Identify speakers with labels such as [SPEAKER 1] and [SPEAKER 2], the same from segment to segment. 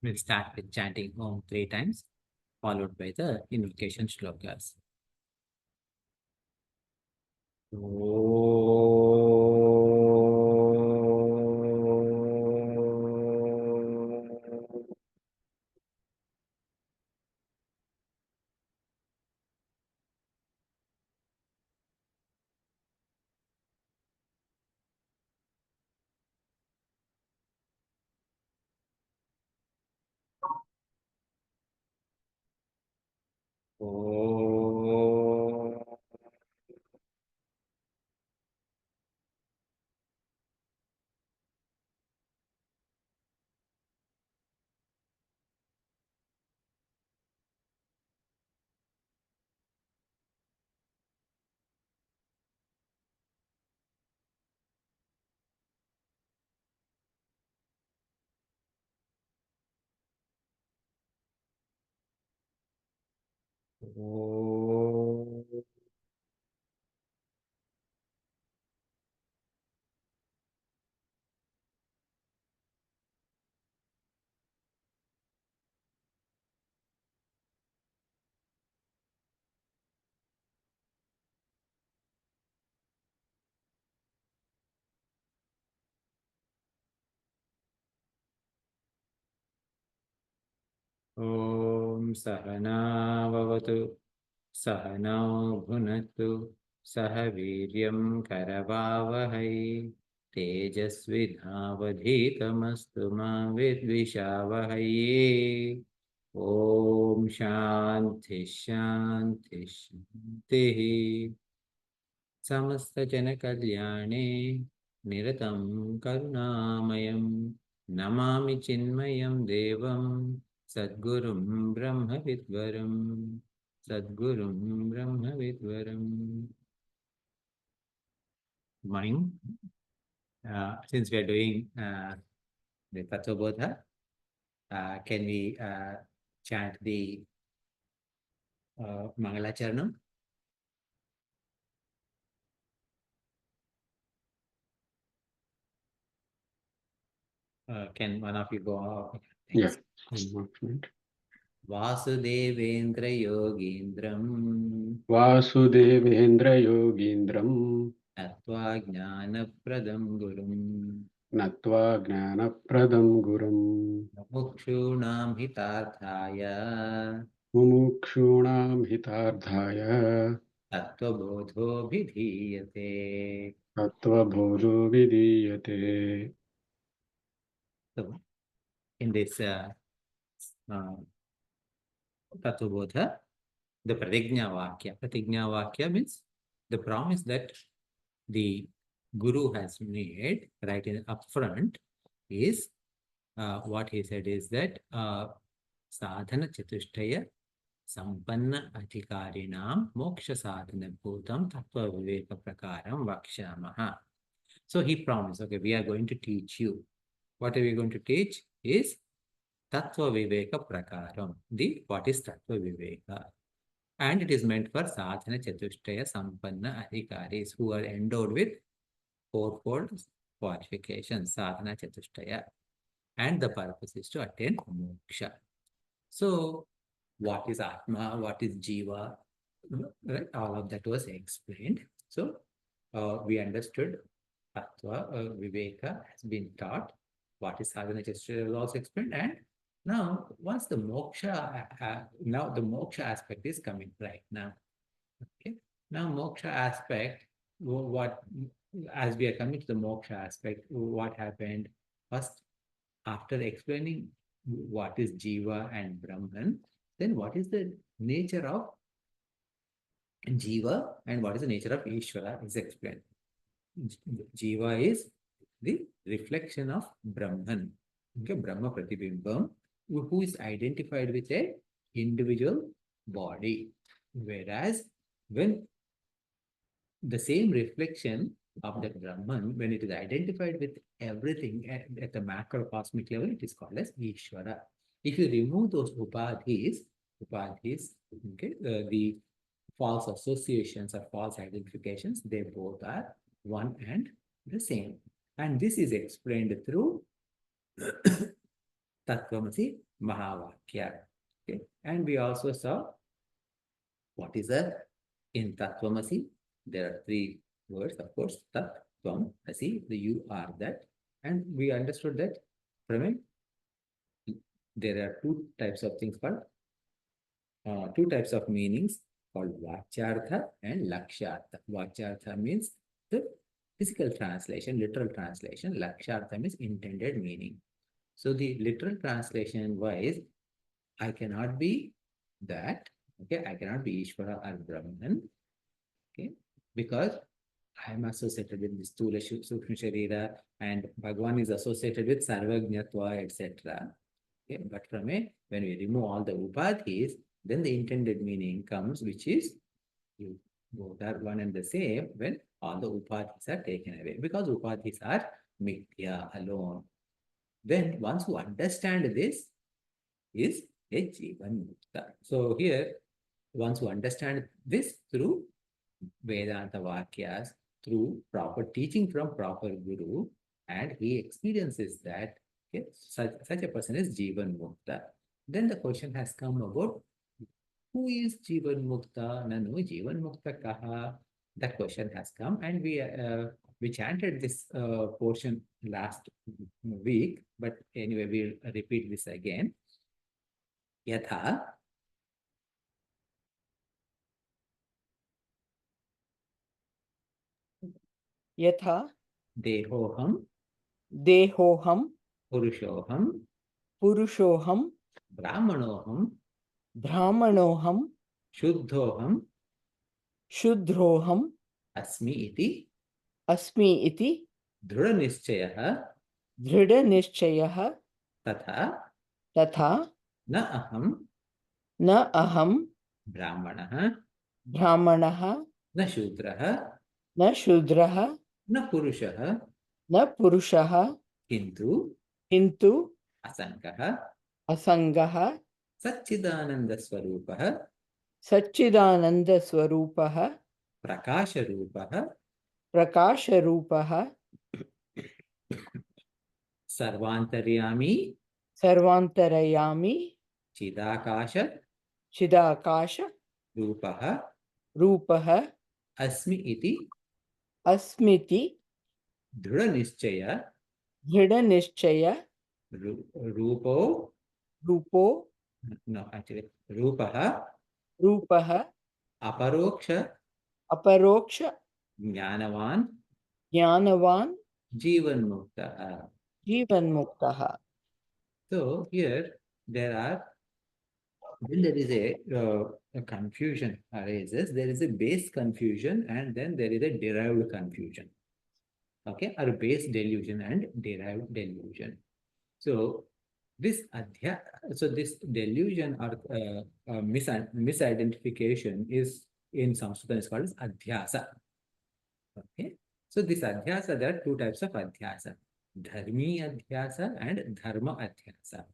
[SPEAKER 1] We'll start with chanting Om 3 times, followed by the invocation shlokas. Om Sahana Vavatu Sahana Bhunatu Sahaviryam Karavavahai Tejasvidhavadhitamastu ma vidvishavahai. Om Shanti Shanti Shanti. Samasta Jana Kalyane Niratam Karunamayam Namami Chinmayam Devam Sadgurum Brahma Vidvaram Sadgurum Brahma Vidvaram. Good morning. Since we are doing the Tattva Bodha, can we chant the Mangalacharanam? Can one of you go?
[SPEAKER 2] Yes.
[SPEAKER 1] Vasudevendra Yogindram
[SPEAKER 2] Vasudevendra Yogindram
[SPEAKER 1] Tattva Jnanapradam Gurum
[SPEAKER 2] Natva Jnanapradam Gurum
[SPEAKER 1] Mukshunam Hitarthaya
[SPEAKER 2] Mumukshunam Hitardhaya
[SPEAKER 1] Tattva Bodho Vidhiyate.
[SPEAKER 2] Tattva Bodho Vidiyate.
[SPEAKER 1] So, in this Tattva Bodha, the Pratigna Vakya means the promise that the Guru has made right in upfront is what he said is that sadhana chatushtaya sampanna adhikarinam moksha sadhana bhutam tattva viveka prakaram vakshamaha. So he promised, okay, we are going to teach you. What are we going to teach is tattva viveka prakaram. What is tattva viveka? And it is meant for sadhana chatushtaya sampanna adhikaris who are endowed with fourfold qualifications, sadhana chatushtaya. And the purpose is to attain moksha. So, what is Atma? What is Jiva? Right? All of that was explained. So, we understood Tattva, Viveka has been taught. What is sadhana chatushtaya was also explained. And now, once the moksha, now the moksha aspect is coming right now. Okay. Now, moksha aspect, what as we are coming to the moksha aspect, what happened first? After explaining what is Jiva and Brahman, then what is the nature of Jiva and what is the nature of Ishvara is explained. Jiva is the reflection of Brahman, okay, Brahma Pratibimbam, who is identified with a individual body. Whereas when the same reflection of that Brahman, when it is identified with everything at the macrocosmic level, it is called as Ishvara. If you remove those upadhis, okay, the false associations or false identifications, they both are one and the same. And this is explained through Tattvamasi Mahavakya. Okay. And we also saw what is in Tattvamasi. There are three words, of course, Tat, Tvam, Asi, the you are that. And we understood that from it, there are two types of meanings called Vachyartha and Lakshartha. Vachyartha means the physical translation, literal translation. Lakshartha means intended meaning. So the literal translation wise, I cannot be that. Okay, I cannot be Ishvara or Brahman. Okay, because I am associated with this Stula Sukshma Sharira and Bhagavan is associated with Sarvajñatva, etc. Okay, but when we remove all the upadhis, then the intended meaning comes, which is you both are one and the same when all the upadhis are taken away, because upadhis are mithya alone. Then once you understand this, is a Jivanmukta. So here, once you understand this through Vedanta Vakyas, through proper teaching from proper Guru, and he experiences that, okay, such a person is Jivanmukta. Then the question has come about, who is Jivanmukta? Nanu Jivanmukta kaha? That question has come, and we chanted this portion last week, but anyway, we'll repeat this again. Yatha
[SPEAKER 3] Yatha
[SPEAKER 1] Dehoham
[SPEAKER 3] Dehoham
[SPEAKER 1] Purushoham
[SPEAKER 3] Purushoham
[SPEAKER 1] Brahmanoham
[SPEAKER 3] Brahmanoham
[SPEAKER 1] Shuddhoham
[SPEAKER 3] Shudroham
[SPEAKER 1] Asmi iti
[SPEAKER 3] Asmi iti
[SPEAKER 1] Dhrudanischayah
[SPEAKER 3] Dhrida
[SPEAKER 1] Tatha
[SPEAKER 3] Tatha
[SPEAKER 1] Na Aham
[SPEAKER 3] Na Aham
[SPEAKER 1] Brahmanah
[SPEAKER 3] Brahmanaha
[SPEAKER 1] Na Shudraha
[SPEAKER 3] Na Shudraha
[SPEAKER 1] Na Purushah
[SPEAKER 3] Na Purushaha
[SPEAKER 1] Kintu
[SPEAKER 3] Kintu
[SPEAKER 1] Asankaha
[SPEAKER 3] Asangaha
[SPEAKER 1] Satchidananda Swarupah
[SPEAKER 3] Satchidananda Swarupaha
[SPEAKER 1] Prakasha Rupah
[SPEAKER 3] Prakasha Rupaha
[SPEAKER 1] Sarvantaryami
[SPEAKER 3] Sarvantarayami
[SPEAKER 1] Chidakasha
[SPEAKER 3] Chidakasha
[SPEAKER 1] Rupah
[SPEAKER 3] Rupaha
[SPEAKER 1] Asmi iti
[SPEAKER 3] Asmiti
[SPEAKER 1] Dhrudanischaya
[SPEAKER 3] Dhrida
[SPEAKER 1] Rupo
[SPEAKER 3] Rupo
[SPEAKER 1] no, actually, Rupaha
[SPEAKER 3] Rupaha
[SPEAKER 1] Aparoksha
[SPEAKER 3] Aparoksha
[SPEAKER 1] Jnanavan
[SPEAKER 3] Jnanavan
[SPEAKER 1] Jivanmukta.
[SPEAKER 3] Jivanmuktaha.
[SPEAKER 1] So here there is a confusion arises. There is a base confusion and then there is a derived confusion. Okay, or base delusion and derived delusion. So this delusion or misidentification is in Sanskrit is called as adhyasa. Okay, so this adhyasa, there are two types of adhyasa: dharmi adhyasa and dharma adhyasa.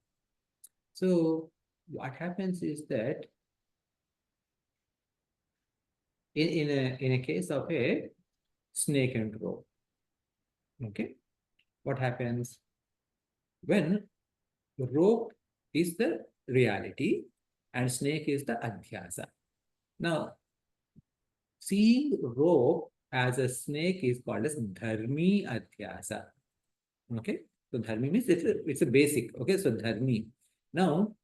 [SPEAKER 1] So what happens is that in a case of a snake and rope, okay, what happens when rope is the reality and snake is the adhyasa. Now, seeing rope as a snake is called as dharmi adhyasa. Okay, so dharmi means it's a basic. Okay, so dharmi. Now,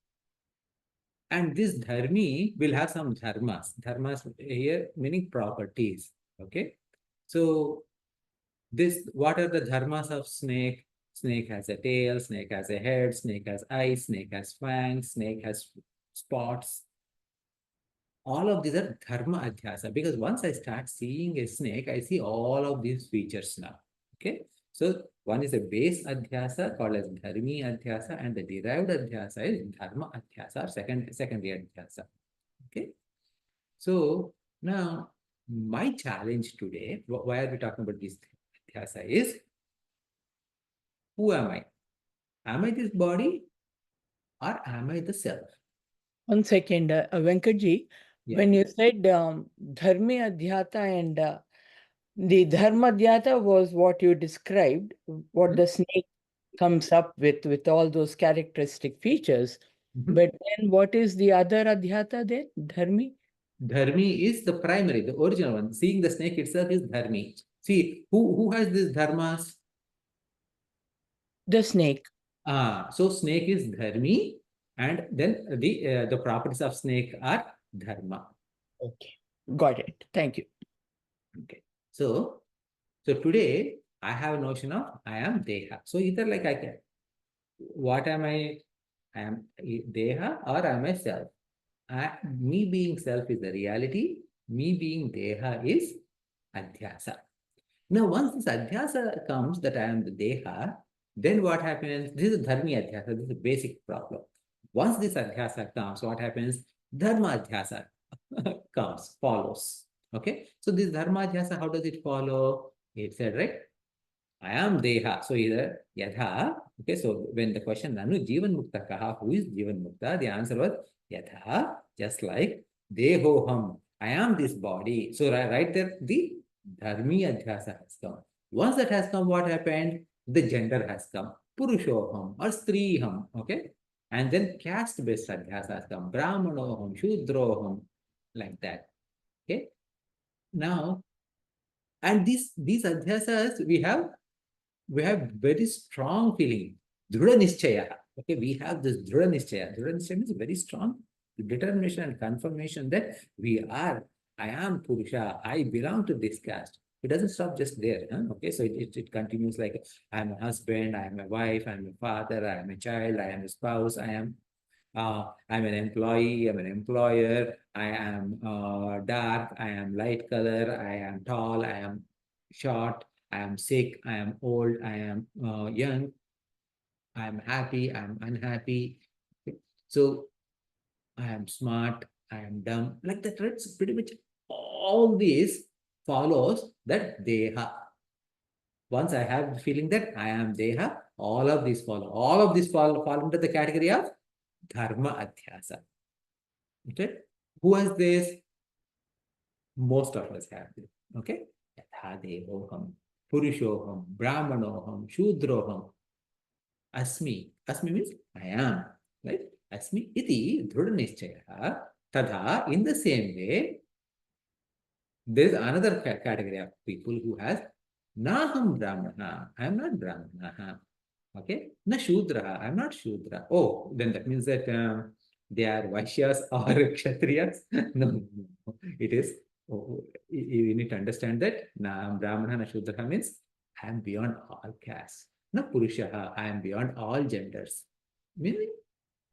[SPEAKER 1] and this dharmi will have some dharmas. Dharmas here meaning properties. Okay, so what are the dharmas of snake? Snake has a tail, snake has a head, snake has eyes, snake has fangs, snake has spots. All of these are dharma adhyasa, because once I start seeing a snake, I see all of these features now. Okay, so one is a base adhyasa called as dharmi adhyasa, and the derived adhyasa is dharma adhyasa or secondary adhyasa. Okay, so now my challenge today, why are we talking about this adhyasa, is who am I? Am I this body or am I the self?
[SPEAKER 3] 1 second, Venkatji, when you said Dharmi Adhyata and the Dharma Adhyata was what you described, what the snake comes up with all those characteristic features. But then what is the other adhyata there? Dharmi?
[SPEAKER 1] Dharmi is the primary, the original one. Seeing the snake itself is dharmi. See, who has these dharmas?
[SPEAKER 3] The snake.
[SPEAKER 1] So snake is dharmi, and then the properties of snake are dharma.
[SPEAKER 3] Okay. Got it. Thank you.
[SPEAKER 1] Okay. So today I have a notion of I am Deha. So either like I can, what am I? I am Deha or I am a self. Me being self is the reality. Me being Deha is Adhyasa. Now, once this Adhyasa comes that I am the Deha, then what happens? This is Dharmi Adhyasa. This is a basic problem. Once this Adhyasa comes, what happens? Dharma Adhyasa comes, follows. Okay. So this Dharma Adhyasa, how does it follow? It said, right? I am Deha. So either Yatha. Okay. So when the question, Nanu Jivanmukta Kaha, who is Jivanmukta? The answer was Yatha, just like Dehoham. I am this body. So right there, the Dharmi Adhyasa has come. Once that has come, what happened? The gender has come. Purushoham or Striham. Okay. And then caste-based Adhyasa has come. Brahmanoham, Shudroham, like that. Okay. Now, and these Adhyasas, we have very strong feeling. Dhrudha Nischaya. Okay, we have this Dhrudha Nischaya. Dhrudha Nischaya means very strong determination and confirmation that I am Purusha, I belong to this caste. It doesn't stop just there. Huh? Okay, so it continues like I am a husband, I am a wife, I am a father, I am a child, I am a spouse, I'm an employee, I'm an employer, I am dark, I am light color, I am tall, I am short, I am sick, I am old, I am young, I am happy, I am unhappy. So I am smart, I am dumb. Like that, right? So pretty much all these follows that Deha. Once I have the feeling that I am Deha, all of these follow. All of these fall into the category of Dharma Adhyasa. Okay? Who has this? Most of us have this. Okay? Yatha Dehoham, Purushoham, Brahmanoham, Shudroham, Asmi. Asmi means I am. Right? Asmi iti Dhrudha Nischaya. Tadha, in the same way, there is another category of people who has Naham Brahmana. I am not Brahmana. Okay? Na Shudra. I am not Shudra. Oh, then that means that they are Vaishyas or Kshatriyas. No. It is, you need to understand that Na Brahmana, Na Shudra means I am beyond all castes. Na Purusha. I am beyond all genders. Meaning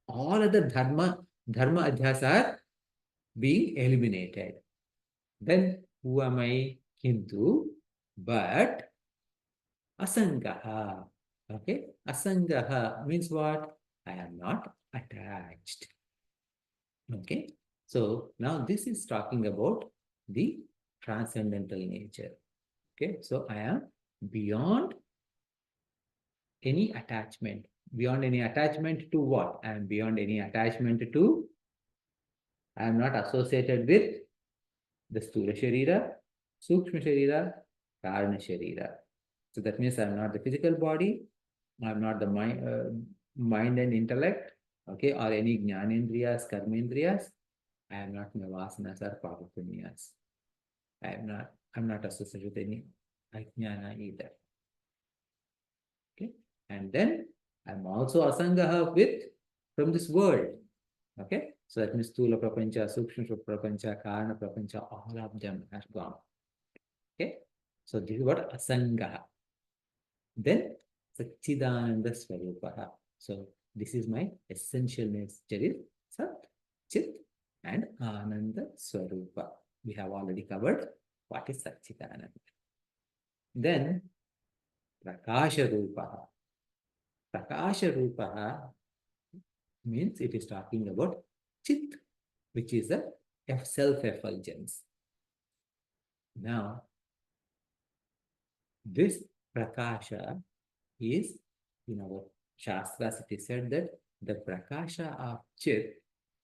[SPEAKER 1] all other dharma adhyas are being eliminated. Then who am I? Hindu, but asangaha. Okay, asangaha means what? I am not attached. Okay, so now this is talking about the transcendental nature. Okay, so I am beyond any attachment. Beyond any attachment to what? I am beyond any attachment to, I am not associated with the Sthula Sharira, Sukshma Sharira, Karana Sharira. So that means I'm not the physical body, I'm not the mind and intellect, okay, or any Jnanendriyas, Karmendriyas. I am not my vasanas or papapunyas. I'm not associated with any Ajnana either. Okay, and then I'm also asangaha with from this world. Okay, so that means Stula Prapancha, Sukshma Prapancha, Karana Prapancha, all of them have gone. Okay, so this is what asangaha. Then Satchidananda Swarupaha. So this is my essential nature is Sat, Chit, and Ananda Swarupa. We have already covered what is Satchidananda. Then Prakasha Rupaha. Prakasha Rupaha means it is talking about Chit, which is a self-effulgence. Now, this Prakasha is, in our Shastras, it is said that the Prakasha of Chit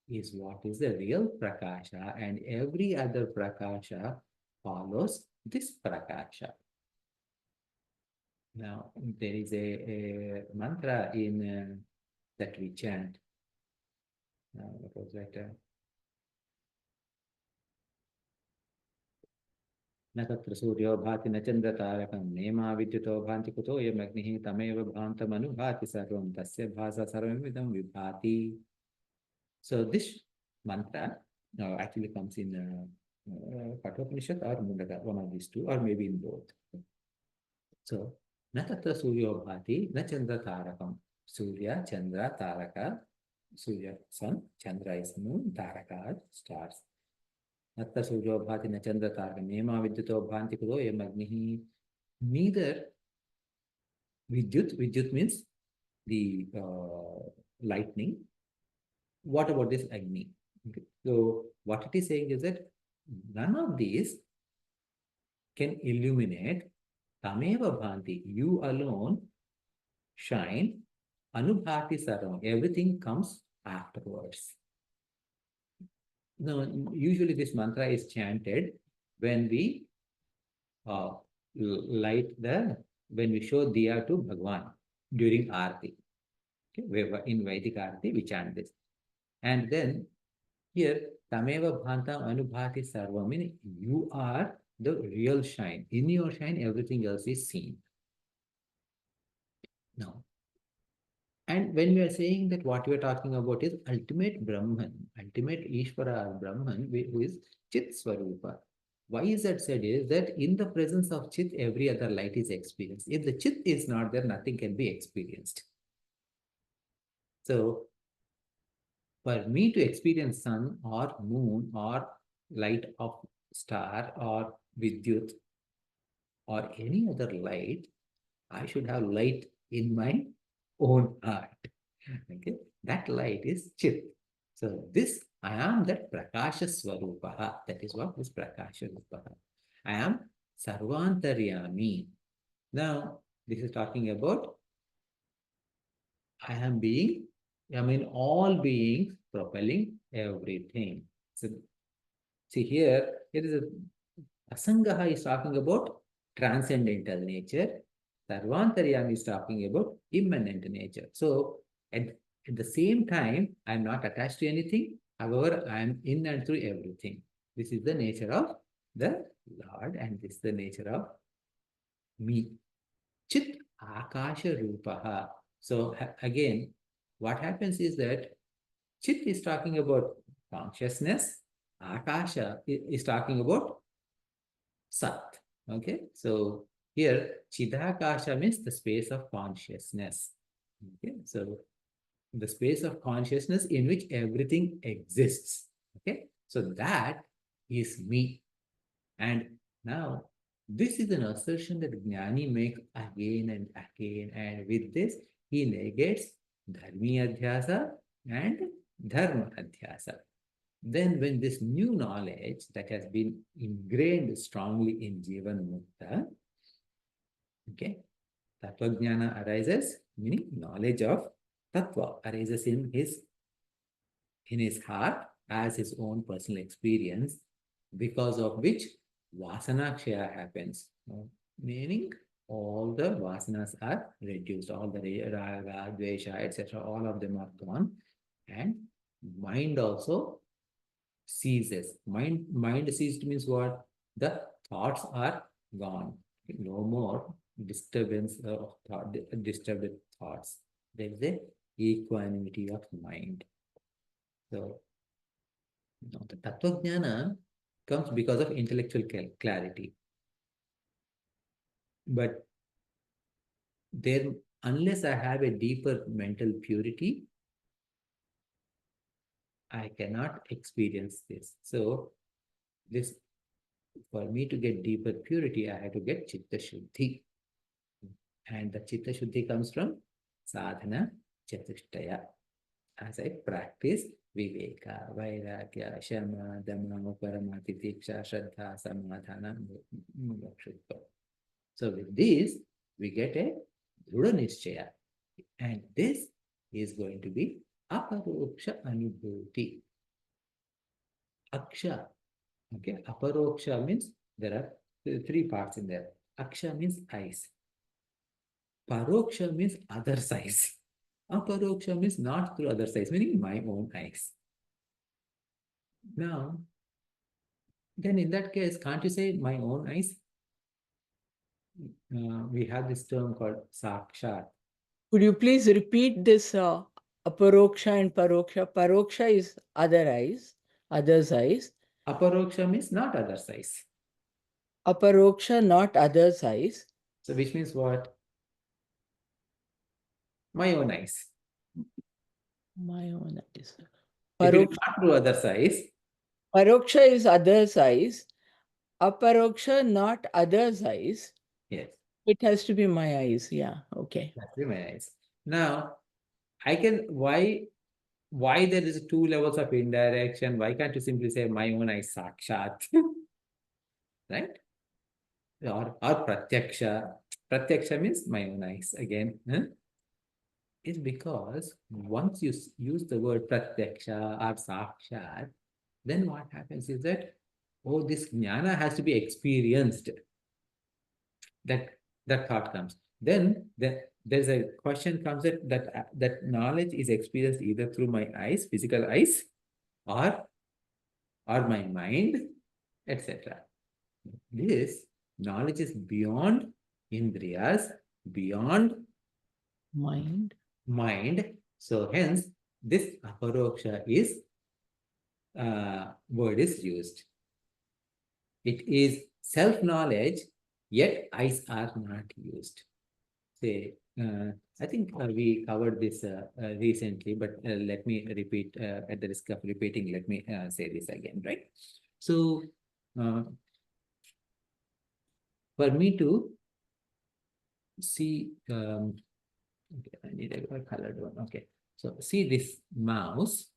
[SPEAKER 1] is what is the real Prakasha, and every other Prakasha follows this Prakasha. Now, there is a mantra in that we chant. What was that? न तत्र सूर्यो भाति न चन्द्रतारकं नेमा विद्युतो भान्ति कुतो यमग्निः तमेव भान्तमनुभाति सर्वं तस्य भासा सर्वमिदं विभाति. So this mantra actually comes in Kathopanishad or Mundaka, one of these two, or maybe in both. So, na tatra suryo bhati, na chandra tarakam. Surya, Chandra, Taraka. Surya, sun, Chandra is moon, Taraka, stars. Natta suryo bhati, na chandra tarakam. Nema vidyuto bhanti kudo yam agnihi. Neither vidyut means the lightning. What about this Agni? Okay. So what it is saying is that none of these can illuminate Tameva Bhanti. You alone shine. Anubhati Sarvam. Everything comes afterwards. Now, usually this mantra is chanted when we when we show Diya to Bhagwan during Aarti. Okay? In Vedic Aarti, we chant this. And then here, Tameva Bhantam Anubhati Sarvam, meaning you are the real shine. In your shine, everything else is seen. Now, and when we are saying that what we are talking about is ultimate Brahman, ultimate Ishvara Brahman, who is Chit Swarupa. Why is that said is that in the presence of Chit, every other light is experienced. If the Chit is not there, nothing can be experienced. So, for me to experience sun or moon or light of star or Vidyut or any other light, I should have light in my own heart. Okay, that light is Chit. So this, I am that Prakasha Swarupaha. That is what is Prakasha Rupaha. I am Sarvantaryami. Now, this is talking about I am being, I mean, all beings propelling everything. So, see here, it is Asangaha is talking about transcendental nature. Sarvantaryami is talking about immanent nature. So, at the same time, I am not attached to anything. However, I am in and through everything. This is the nature of the Lord, and this is the nature of me. Chit Akasha Rupaha. So, again, what happens is that Chit is talking about consciousness. Akasha is talking about Sat. Okay, so here Chidakasha means the space of consciousness. Okay, so the space of consciousness in which everything exists. Okay, so that is me. And now this is an assertion that Jnani makes again and again, and with this he negates Dharmi Adhyasa and Dharma Adhyasa. Then when this new knowledge that has been ingrained strongly in Jivanmukta, okay, Tattva Jnana arises, meaning knowledge of Tattva arises in his heart as his own personal experience, because of which Vasana Kshaya happens. Meaning all the Vasanas are reduced, all the Raga, Dvesha, etc., all of them are gone, and mind also ceases. Mind ceased means what? The thoughts are gone. No more disturbance of thought, disturbed thoughts. There is a equanimity of mind. So now the Tattva Jnana comes because of intellectual clarity. But there, unless I have a deeper mental purity, I cannot experience this. So this, for me to get deeper purity, I have to get Chitta Shuddhi. And the Chitta Shuddhi comes from Sadhana Chatushtaya. As I practice Viveka, Vairagya, Shama, Dhamma, Parama, Titiksha, Shraddha, Samadhana, Moksha. So with this, we get a Drudha Nishchaya. And this is going to be Aparoksha Anubhuti. Aksha. Okay, Aparoksha means there are three parts in there. Aksha means eyes. Paroksha means other eyes. Aparoksha means not through other eyes, meaning my own eyes. Now, then in that case, can't you say my own eyes? We have this term called sakshat.
[SPEAKER 3] Could you please repeat this aparoksha and paroksha? Paroksha is other eyes, others' eyes.
[SPEAKER 1] Aparoksha means not other's eyes.
[SPEAKER 3] Aparoksha, not others' eyes.
[SPEAKER 1] So which means what? My own eyes.
[SPEAKER 3] My own eyes.
[SPEAKER 1] If it is
[SPEAKER 3] Paroksha,
[SPEAKER 1] not through other's eyes,
[SPEAKER 3] paroksha is others' eyes. Aparoksha, not others' eyes.
[SPEAKER 1] yes,
[SPEAKER 3] It has to be my eyes. Yeah. Okay.
[SPEAKER 1] that's be my eyes. Now, I can why there is two levels of indirection? Why can't you simply say my own eyes sakshat? Right? Or pratyaksha. Pratyaksha means my own eyes again. Huh? Is because once you use the word pratyaksha or sakshat, then what happens is that, oh, this jnana has to be experienced. That thought comes. Then there's a question comes that knowledge is experienced either through my eyes, physical eyes, or my mind, etc. This knowledge is beyond indriyas, beyond
[SPEAKER 3] Mind.
[SPEAKER 1] mind. So hence, this aparoksha is word is used. It is self-knowledge, yet eyes are not used. Say, I think we covered this recently, but let me repeat at the risk of repeating, let me say this again, right? So, for me to see, okay, I need a colored one. Okay, so see this mouse.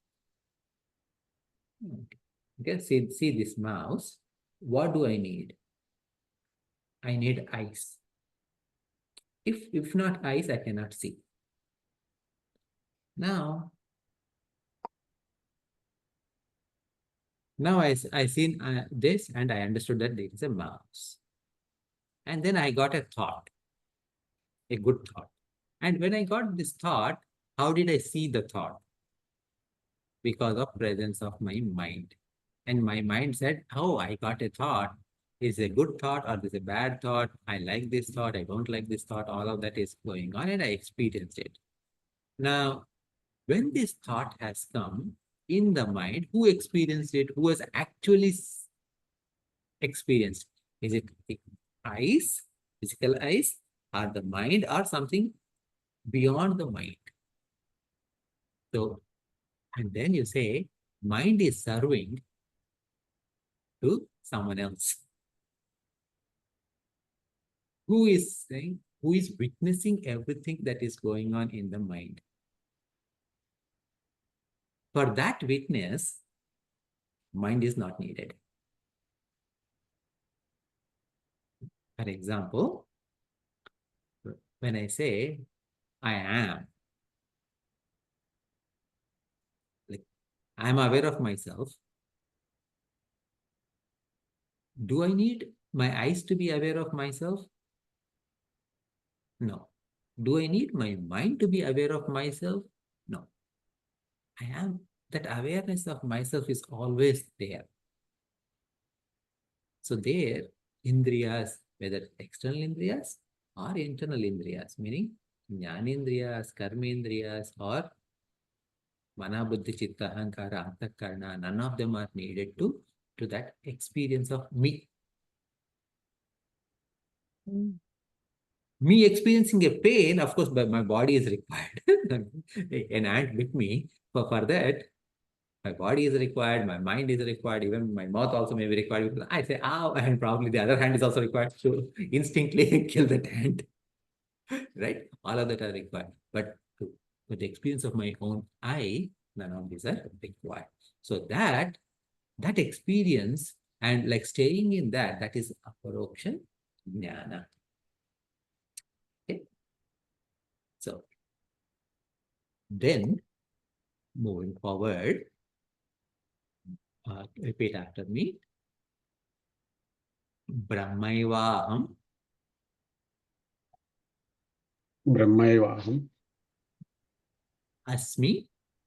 [SPEAKER 1] Okay, see this mouse. What do I need? I need eyes. If not eyes, I cannot see. Now I seen this and I understood that there is a mouse. And then I got a thought, a good thought. And when I got this thought, how did I see the thought? Because of presence of my mind. And my mind said, oh, I got a thought. Is a good thought or is a bad thought? I like this thought, I don't like this thought. All of that is going on and I experienced it. Now, when this thought has come in the mind, who experienced it? Who has actually experienced? Is it the eyes, physical eyes, or the mind, or something beyond the mind? So, and then you say, mind is serving to someone else. Who is saying, who is witnessing everything that is going on in the mind? For that witness, mind is not needed. For example, when I say, I am, like, I am aware of myself. Do I need my eyes to be aware of myself? No. Do I need my mind to be aware of myself? No. I am, that awareness of myself is always there. So there, indriyas, whether external indriyas or internal indriyas, meaning jnanendriyas, karmendriyas, or mana, buddhi, chitta, ahankara, antakarna, none of them are needed to that experience of me. Me experiencing a pain, of course, but my body is required. An ant bit me. For that, my body is required, my mind is required, even my mouth also may be required. I say, ow, and probably the other hand is also required to instinctively kill that ant. Right? All of that are required. But with the experience of my own eye, none of these are required. So that experience and like staying in that is aparoksha jnana. Okay. So then moving forward, repeat after me. Brahmaivaham
[SPEAKER 2] ब्रह्मैवाहम्
[SPEAKER 1] asmi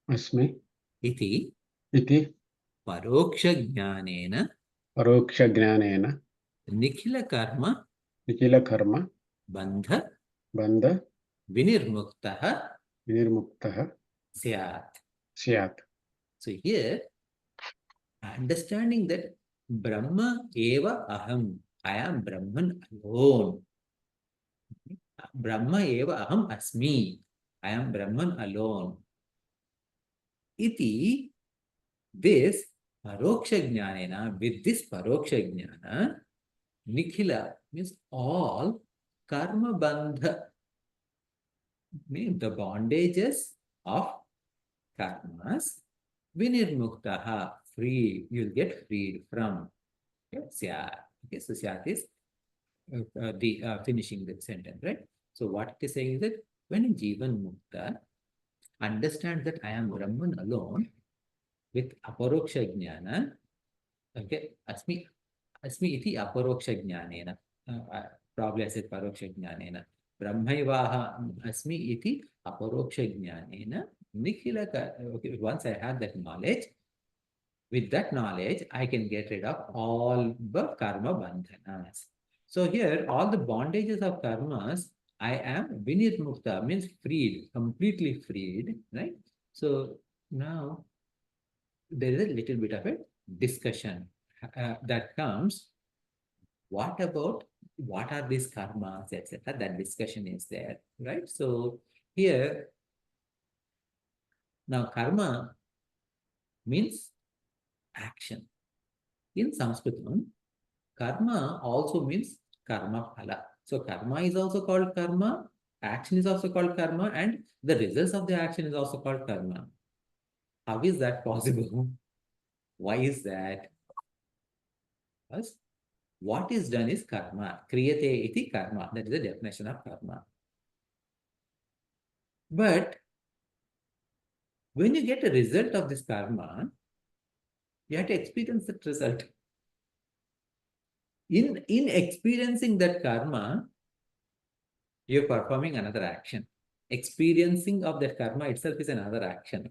[SPEAKER 2] अस्मि
[SPEAKER 1] iti
[SPEAKER 2] इति
[SPEAKER 1] parokshajnanena
[SPEAKER 2] परोक्षज्ञानेन
[SPEAKER 1] nikhila karma
[SPEAKER 2] निखिलकर्म
[SPEAKER 1] bandha
[SPEAKER 2] बन्ध
[SPEAKER 1] vinirmuktah
[SPEAKER 2] विनिर्मुक्तः
[SPEAKER 1] syat.
[SPEAKER 2] स्यात्.
[SPEAKER 1] So here, understanding that Brahma eva aham, I am Brahman alone. Brahma eva aham asmi, I am Brahman alone. Iti, this paroksha jnanena, with this paroksha jnana, nikhila means all karma bandha, means the bondages of karmas, vinirmuktaha, free, you'll get freed from. Okay, syat. Okay, so syat is the finishing the sentence, right? So what it is saying is that when Jivanmukta understands that I am Brahman alone with aparoksha jnana, okay, asmi iti aparoksha jnanena, probably I said paroksha jnanena, brahmaivaha asmi iti aparoksha jnanena, nikhila, okay, once I have that knowledge, with that knowledge, I can get rid of all the karma bandhanas. So here, all the bondages of karmas, I am vinirmukta, means freed, completely freed, right? So now there is a little bit of a discussion that comes. What about, what are these karmas, etc.? That discussion is there, right? So here, now karma means action. In Sanskritam, karma also means karmaphala. So karma is also called karma, action is also called karma, and the results of the action is also called karma. How is that possible? Why is that? Because what is done is karma. Kriyate iti karma. That is the definition of karma. But when you get a result of this karma, you have to experience that result. In experiencing that karma, you're performing another action. Experiencing of that karma itself is another action.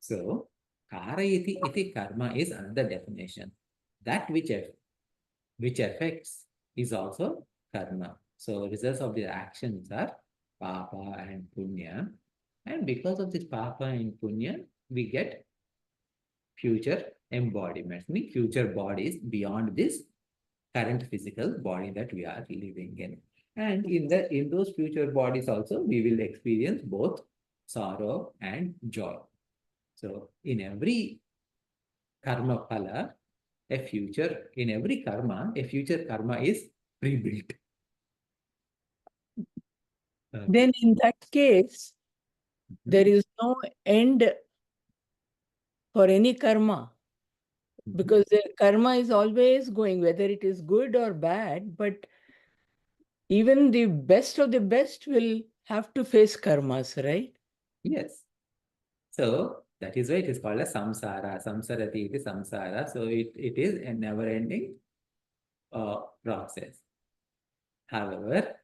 [SPEAKER 1] So, karayati iti karma is another definition. That which affects is also karma. So, results of the actions are papa and punya. And because of this papa and punya, we get future embodiments, meaning future bodies beyond this current physical body that we are living in. And in those future bodies also, we will experience both sorrow and joy. So in every karma phala, in every karma, a future karma is pre-built.
[SPEAKER 3] Then in that case, there is no end for any karma, because the karma is always going, whether it is good or bad, but even the best of the best will have to face karmas, right?
[SPEAKER 1] Yes. So that is why it is called a samsara. Samsarati iti samsara. So it is a never-ending process. However,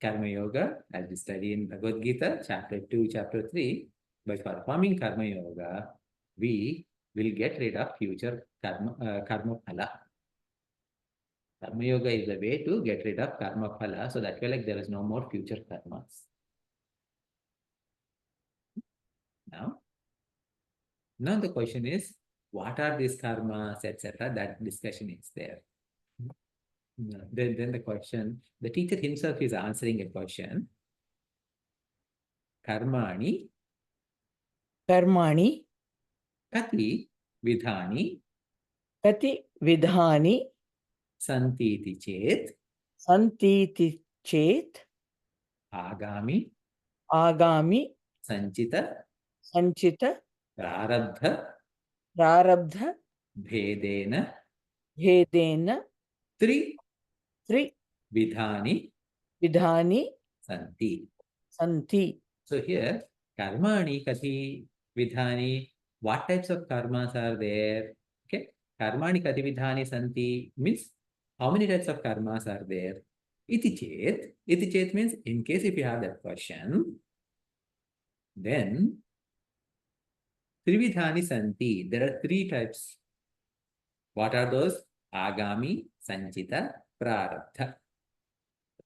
[SPEAKER 1] Karma Yoga, as we study in Bhagavad Gita, chapter 2, chapter 3, by performing Karma Yoga, we will get rid of future karma phala. Karma Yoga is the way to get rid of karma phala, so that way like there is no more future karmas. Now the question is, what are these karmas, etc.? That discussion is there. Then the question, the teacher himself is answering a question. Karmani kati vidhani santiti chet agami sanchita prarabdha bhedena tri vidhani santi. So here, karmani kati vidhani, what types of karmas are there? Okay, karmani kati vidhani santi means how many types of karmas are there? Iti chet means in case if you have that question, then Trividhani santi. There are three types. What are those? Agami, Sanchita, Prarabdha.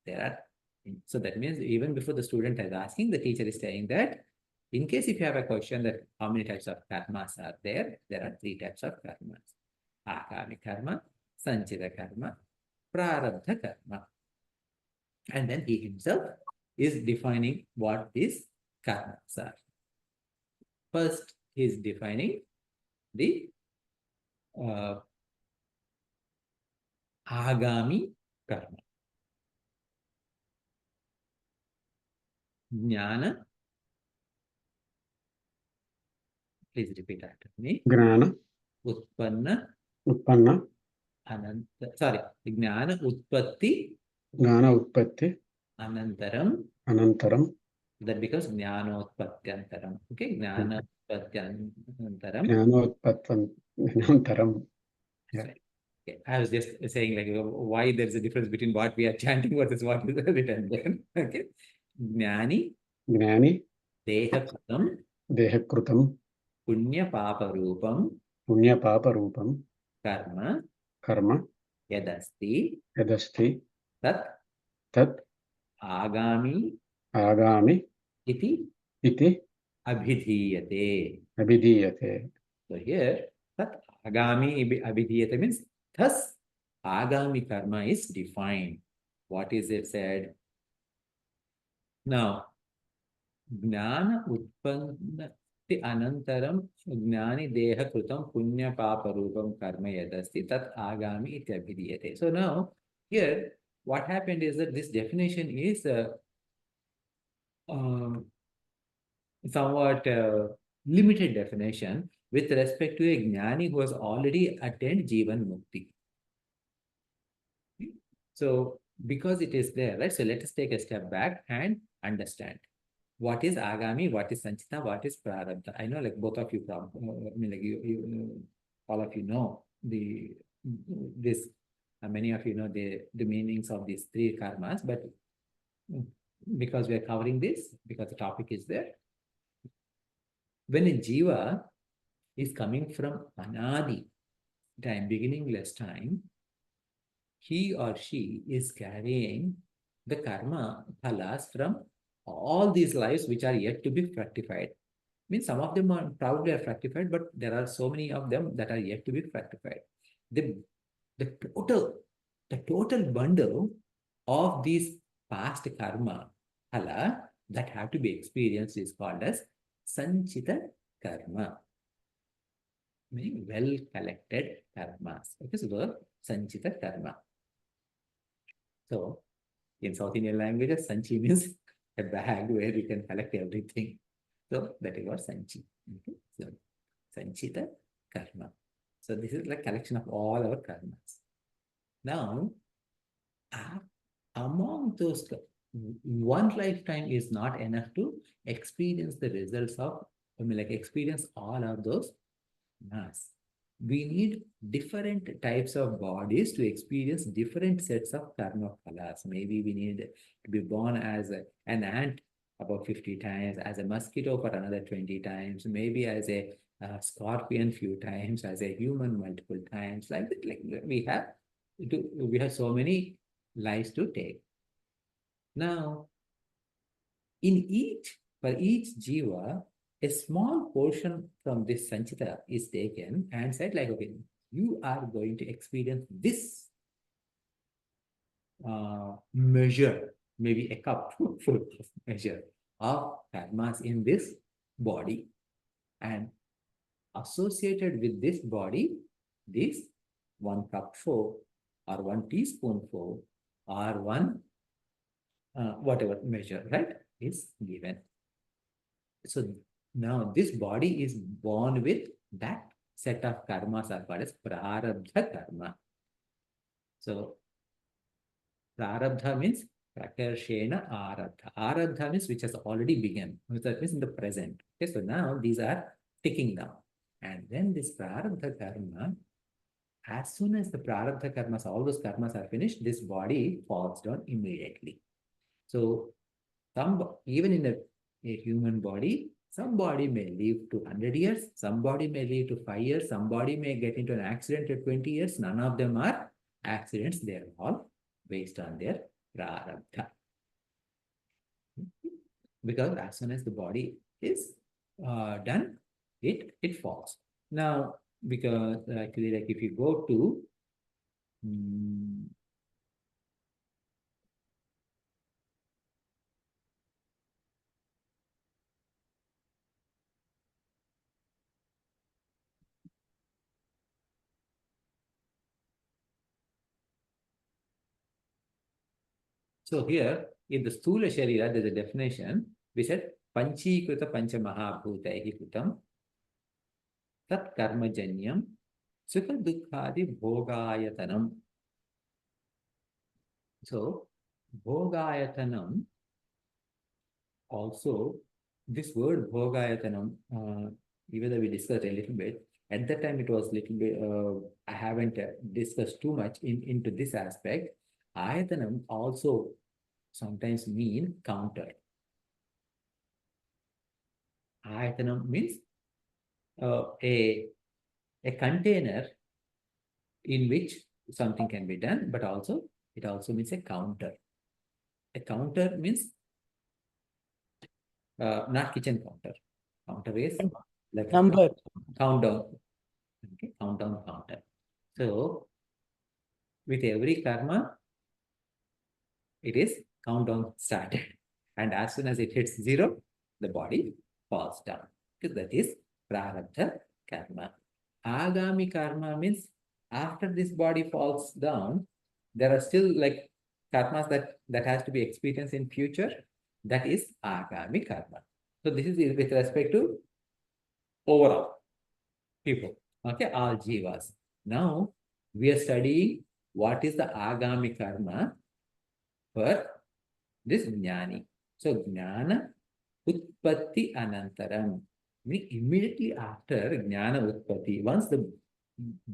[SPEAKER 1] There are. So that means even before the student is asking, the teacher is saying that in case if you have a question that how many types of karmas are there are three types of karmas. Agami karma, Sanchita karma, Prarabdha karma. And then he himself is defining what these karmas are. First, he is defining the Agami karma. Jnana. Please repeat after me.
[SPEAKER 2] Gnana,
[SPEAKER 1] Utpanna,
[SPEAKER 2] Utpanna,
[SPEAKER 1] Jnana Utpatti,
[SPEAKER 2] Gnana Utpatti,
[SPEAKER 1] Anantaram.
[SPEAKER 2] Anantaram,
[SPEAKER 1] That becomes Jnanotpatyantaram. Okay, Jnanotpatyantaram.
[SPEAKER 2] Gnanotpattantaram. Yeah.
[SPEAKER 1] Okay. I was just saying like why there's a difference between what we are chanting versus what is written there. Okay. Jnani,
[SPEAKER 2] Gnani,
[SPEAKER 1] Dehakrutam,
[SPEAKER 2] Dehakrutam,
[SPEAKER 1] Punya Papa Rupam,
[SPEAKER 2] Punya Papa Rupam,
[SPEAKER 1] Karma,
[SPEAKER 2] Karma,
[SPEAKER 1] Yadasti,
[SPEAKER 2] Yadasti,
[SPEAKER 1] Tat,
[SPEAKER 2] Tat,
[SPEAKER 1] Agami,
[SPEAKER 2] Agami,
[SPEAKER 1] Iti,
[SPEAKER 2] Iti,
[SPEAKER 1] Abhidhiyate.
[SPEAKER 2] Abhidhiyate.
[SPEAKER 1] So here, Tat Agami Abhidhiyate means thus Agami karma is defined. What is it said? Now, Jnana Utpannati Anantaram Jnani Deha Krutam Punya Papa Rupam Karma Yadasti Tat Agami Iti Abhidhiyate. So now, here, what happened is that this definition is somewhat limited definition with respect to a Jnani who has already attained Jivanmukti. So, because it is there, right? So, let us take a step back and understand what is Agami, what is Sanchita, what is Prarabdha. I know, like both of you, I mean, like all of you know this. Many of you know the meanings of these three karmas, but because we are covering this, because the topic is there. When a jiva is coming from anadi time, beginningless time, he or she is carrying the karma phalas from all these lives which are yet to be fructified. Means some of them are probably are fructified, but there are so many of them that are yet to be fructified. The total bundle of these past karma phala that have to be experienced is called as Sanchita karma, meaning well collected karmas. Okay, so the Sanchita karma. So in South Indian languages, Sanchi means a bag where you can collect everything. So that is what Sanchi. Okay, so Sanchita karma. So this is like collection of all our karmas. Now, among those, one lifetime is not enough to experience the results of, I mean, like experience all of those mass. We need different types of bodies to experience different sets of karma phalas. Maybe we need to be born as an ant about 50 times, as a mosquito for another 20 times, maybe as a scorpion few times, as a human multiple times. Like that, like we have so many lives to take. Now, for each jiva, a small portion from this sanchita is taken and said like, okay, you are going to experience this measure, maybe a cup full of measure of karmas in this body, and associated with this body, this 1 cupful or 1 teaspoonful or one whatever measure, right, is given. So now this body is born with that set of karmas are called as prarabdha karma. So prarabdha means prakarshena arabdha. Arabdha means which has already begun. That means in the present. Okay, so now these are ticking down. And then this prarabdha karma, as soon as the prarabdha karmas, all those karmas are finished, this body falls down immediately. So even in a human body, Somebody may live to 100 years, somebody may live to 5 years, somebody may get into an accident at 20 years. None of them are accidents. They are all based on their prarabdha. Because as soon as the body is done, it falls. Now, because actually, like if you go to so here in the Stula Sharira, there's a definition. We said Panchikruta Pancha Mahabhutaihi Kutam Tat Karmajanyam Sukha Dukkhadi Bhogayatanam. So Bhogayatanam, also this word Bhogayatanam, even though we discussed a little bit, at that time it was little bit, I haven't discussed too much into this aspect. Ayatanam also sometimes mean counter. Ayatanam means a container in which something can be done, but also it also means a counter. A counter means not kitchen counter. Counter is like
[SPEAKER 3] Number.
[SPEAKER 1] countdown. Okay, countdown counter. So with every karma, it is countdown started. And as soon as it hits 0, the body falls down. Because that is prarabdha karma. Agami karma means after this body falls down, there are still like karmas that has to be experienced in future. That is agami karma. So this is with respect to overall people. Okay, all jivas. Now we are studying what is the agami karma for this jnani. So jnana utpatti anantaram. Immediately after jnana utpatti, once the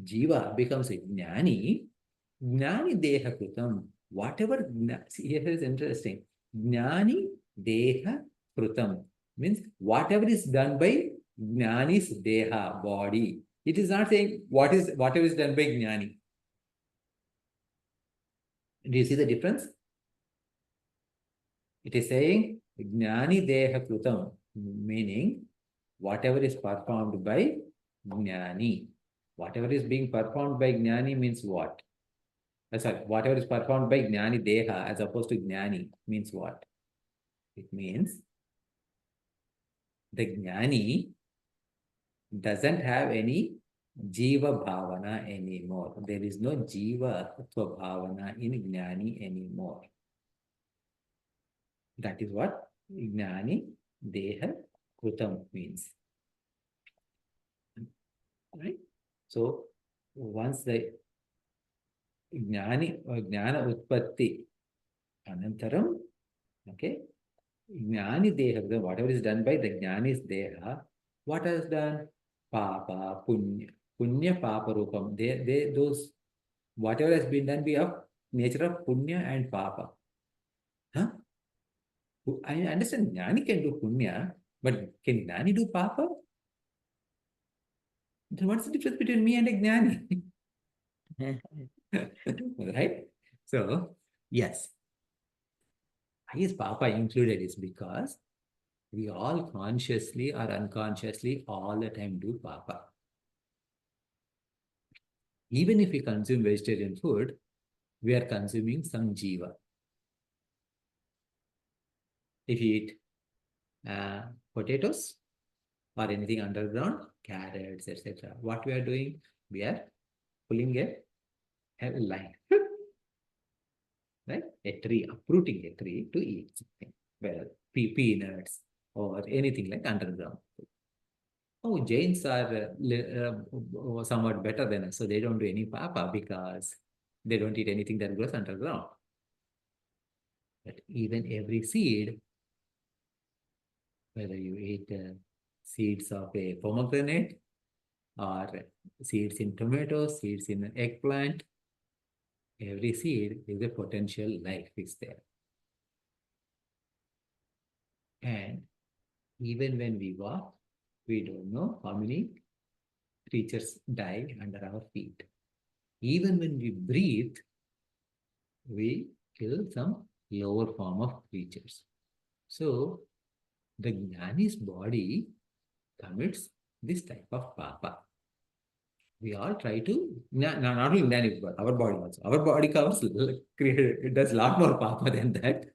[SPEAKER 1] jiva becomes a jnani, jnani deha krutam. Whatever, see, here is interesting. Jnani deha krutam means whatever is done by jnani's deha, body. It is not saying whatever is done by jnani. Do you see the difference? It is saying jnani deha krutam, meaning whatever is performed by jnani. Whatever is being performed by jnani means what? Sorry, whatever is performed by jnani deha as opposed to jnani means what? It means the jnani doesn't have any jiva bhavana anymore. There is no jiva bhavana in jnani anymore. That is what jnani deha krutam means. Right? So once the jnana utpatti anantaram, okay, jnani deha, whatever is done by the jnani's deha, what has done? Papa, punya papa rupam. Those, whatever has been done be of nature of punya and papa. Huh? I understand jnani can do punya, but can jnani do papa? Then what's the difference between me and a jnani? Right? So, yes. I guess Papa included is because we all consciously or unconsciously all the time do Papa. Even if we consume vegetarian food, we are consuming some jiva. If you eat potatoes or anything underground, carrots, etc., what we are doing? We are pulling a line. Right? A tree, uprooting a tree to eat something. Well, peanuts or anything like underground. Oh, Jains are somewhat better than us, so they don't do any papa because they don't eat anything that grows underground. But even every seed, whether you eat seeds of a pomegranate or seeds in tomatoes, seeds in an eggplant, every seed is a potential life is there. And Even when we walk, we don't know how many creatures die under our feet. Even when we breathe, we kill some lower form of creatures. So the Jnani's body commits this type of papa. We all try to, not only Jnani's body, our body also. Our body covers, it does a lot more papa than that.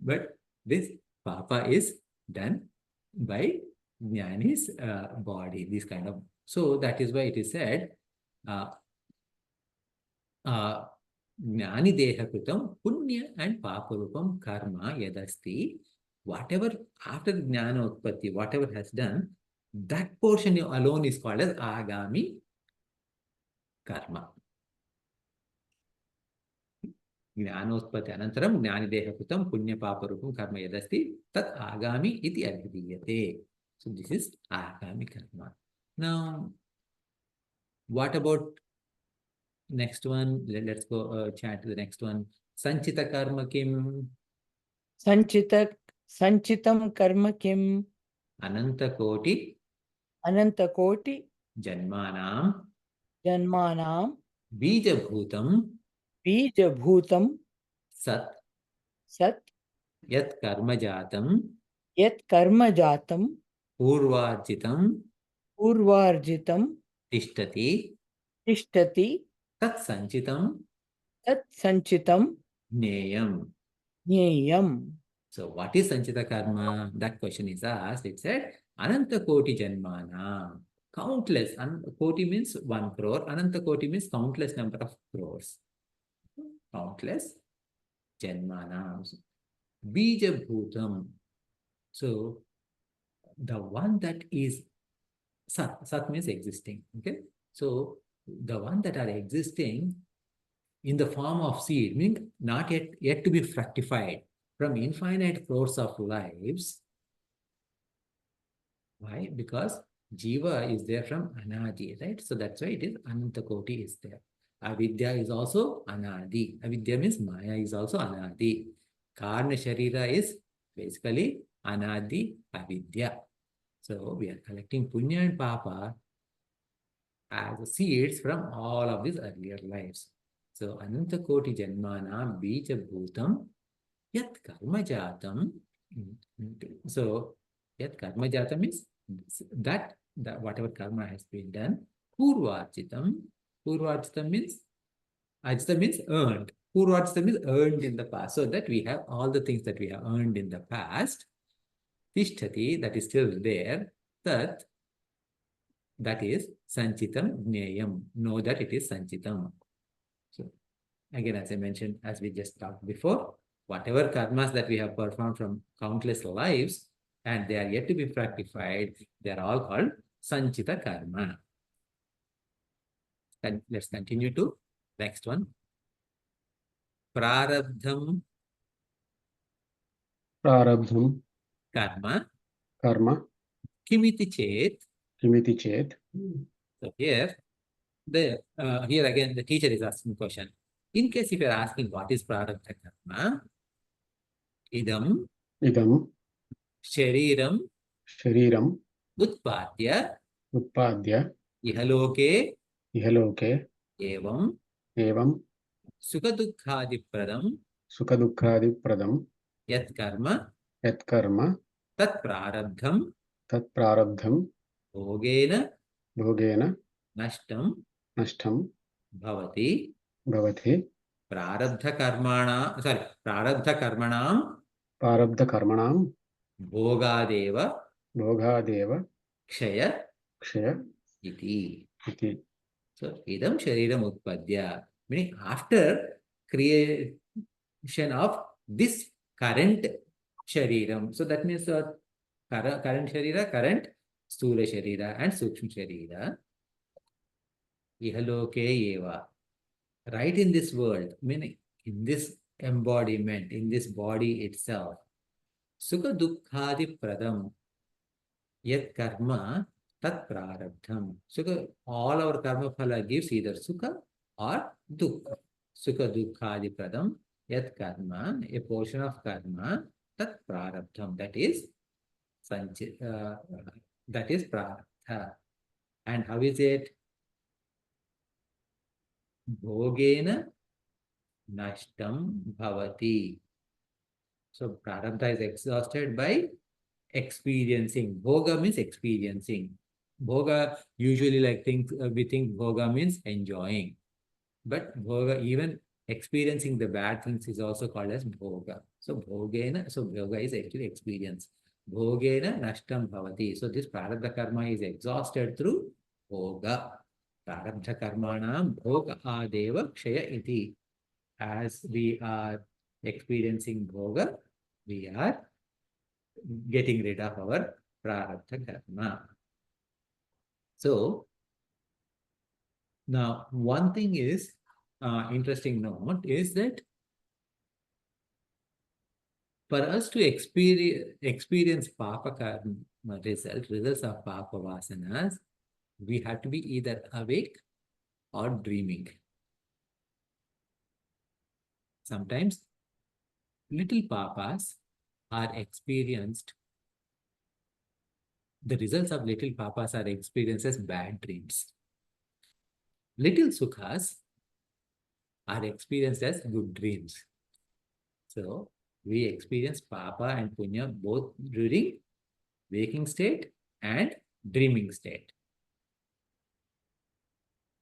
[SPEAKER 1] But this papa is done by Jnani's body, this kind of. So that is why it is said, Jnani Deha Kritam Punya and Papalupam Karma Yadasti. Whatever after Jnana Utpatti, whatever has done, that portion alone is called as Agami Karma. Jnanotpatti Anantaram Jnani Deha Kritam Punya Papalupam Karma Yadasti Tat Agami Iti Abhidiyate. So this is Agami Karma. Now, what about next one? Let's go chat to the next one. Sanchita Karma Kim.
[SPEAKER 3] Sanchitam karma kim
[SPEAKER 1] Ananta Koti
[SPEAKER 3] anantakoti
[SPEAKER 1] Janmanam
[SPEAKER 3] janmanam
[SPEAKER 1] Bija Bhutam
[SPEAKER 3] bijabhutam
[SPEAKER 1] Sat
[SPEAKER 3] sat
[SPEAKER 1] Yat Karma Jatam
[SPEAKER 3] yat karma jatam
[SPEAKER 1] Purvarjitam
[SPEAKER 3] purvarjitam
[SPEAKER 1] Tishtati
[SPEAKER 3] tishtati
[SPEAKER 1] Tat Sanchitam
[SPEAKER 3] tat sanchitam
[SPEAKER 1] Neyam.
[SPEAKER 3] nyayam.
[SPEAKER 1] So what is Sanchita Karma? That question is asked. It said Ananta Koti Janmana. Countless. Koti means 1 crore. Ananta Koti means countless number of crores. Countless Janmana. Bija Bhutam. So the one that is Sat. Sat means existing. Okay. So the one that are existing in the form of seed, meaning not yet to be fructified from infinite crores of lives. Why? Because Jiva is there from Anadi, right? So that's why it is Anantakoti is there. Avidya is also Anadi. Avidya means Maya is also Anadi. Karna Sharira is basically Anadi Avidya. So we are collecting Punya and Papa as seeds from all of these earlier lives. So Anantakoti Janmana Bija Bhutam Yat Karma Jatam. So Yat Karma Jatam means that whatever karma has been done. Purvarjitam. Purvarjitam means Ajita means earned. Purvarjitam means earned in the past. So that we have all the things that we have earned in the past. Tishtati, that is still there. That is Sanchitam Jneyam. Know that it is Sanchitam. So again, as I mentioned, as we just talked before, whatever karmas that we have performed from countless lives and they are yet to be fructified, they are all called Sanchita Karma. And let's continue to next one. Prarabdham
[SPEAKER 2] Prarabdham
[SPEAKER 1] Karma
[SPEAKER 2] Karma
[SPEAKER 1] Kimiti Chet.
[SPEAKER 2] Kimiti Chet.
[SPEAKER 1] So here again the teacher is asking question. In case if you are asking what is Prarabdha Karma, Idam
[SPEAKER 2] Idam
[SPEAKER 1] Shariram
[SPEAKER 2] Shariram
[SPEAKER 1] Utpadya
[SPEAKER 2] Utpadya
[SPEAKER 1] Ihaloke
[SPEAKER 2] Ihaloke
[SPEAKER 1] Evam
[SPEAKER 2] Evam
[SPEAKER 1] Sukadukhadipradam
[SPEAKER 2] Sukadukkhadipradam
[SPEAKER 1] Yat Karma
[SPEAKER 2] Yat Karma
[SPEAKER 1] Tat Prarabdham
[SPEAKER 2] Tat Prarabdham
[SPEAKER 1] Bhogena
[SPEAKER 2] Bhogena
[SPEAKER 1] Nashtam
[SPEAKER 2] Nashtam
[SPEAKER 1] Bhavati
[SPEAKER 2] Bhavati
[SPEAKER 1] Prarabdha Karmanam
[SPEAKER 2] Prarabdha Karmanam
[SPEAKER 1] Bhogadeva
[SPEAKER 2] Bhogadeva
[SPEAKER 1] Kshaya
[SPEAKER 2] Kshaya
[SPEAKER 1] Iti.
[SPEAKER 2] Iti.
[SPEAKER 1] So, idam shariram utpadya, meaning after creation of this current shariram. So, that means current sharira, current sthula sharira and sukshma sharira. Ihaloke eva. Right in this world, meaning in this embodiment, in this body itself. Sukha dukkhadi pradam. Yat karma tat prarabdham. Sukha, all our karmaphala gives either sukha or dukkha. Sukha dukkhadi pradam. Yat karma, a portion of karma, tat prarabdham. That is that is prarabdha. And how is it? Bhogena nashtam bhavati. So prarabdha is exhausted by experiencing. Bhoga means experiencing. Bhoga usually we think bhoga means enjoying. But bhoga, even experiencing the bad things is also called as bhoga. So bhoga is actually experience. Bhogena nashtam bhavati. So this prarabdha karma is exhausted through bhoga. Prarabdha karmanam bhoga adeva kshaya iti. As we are experiencing bhoga, we are getting rid of our prarabdha karma. So now one thing is interesting note is that for us to experience papa karma results of papa vasanas, we have to be either awake or dreaming. Sometimes little papas are experienced, the results of little papas are experienced as bad dreams. Little sukhas are experienced as good dreams. So we experience papa and punya both during waking state and dreaming state.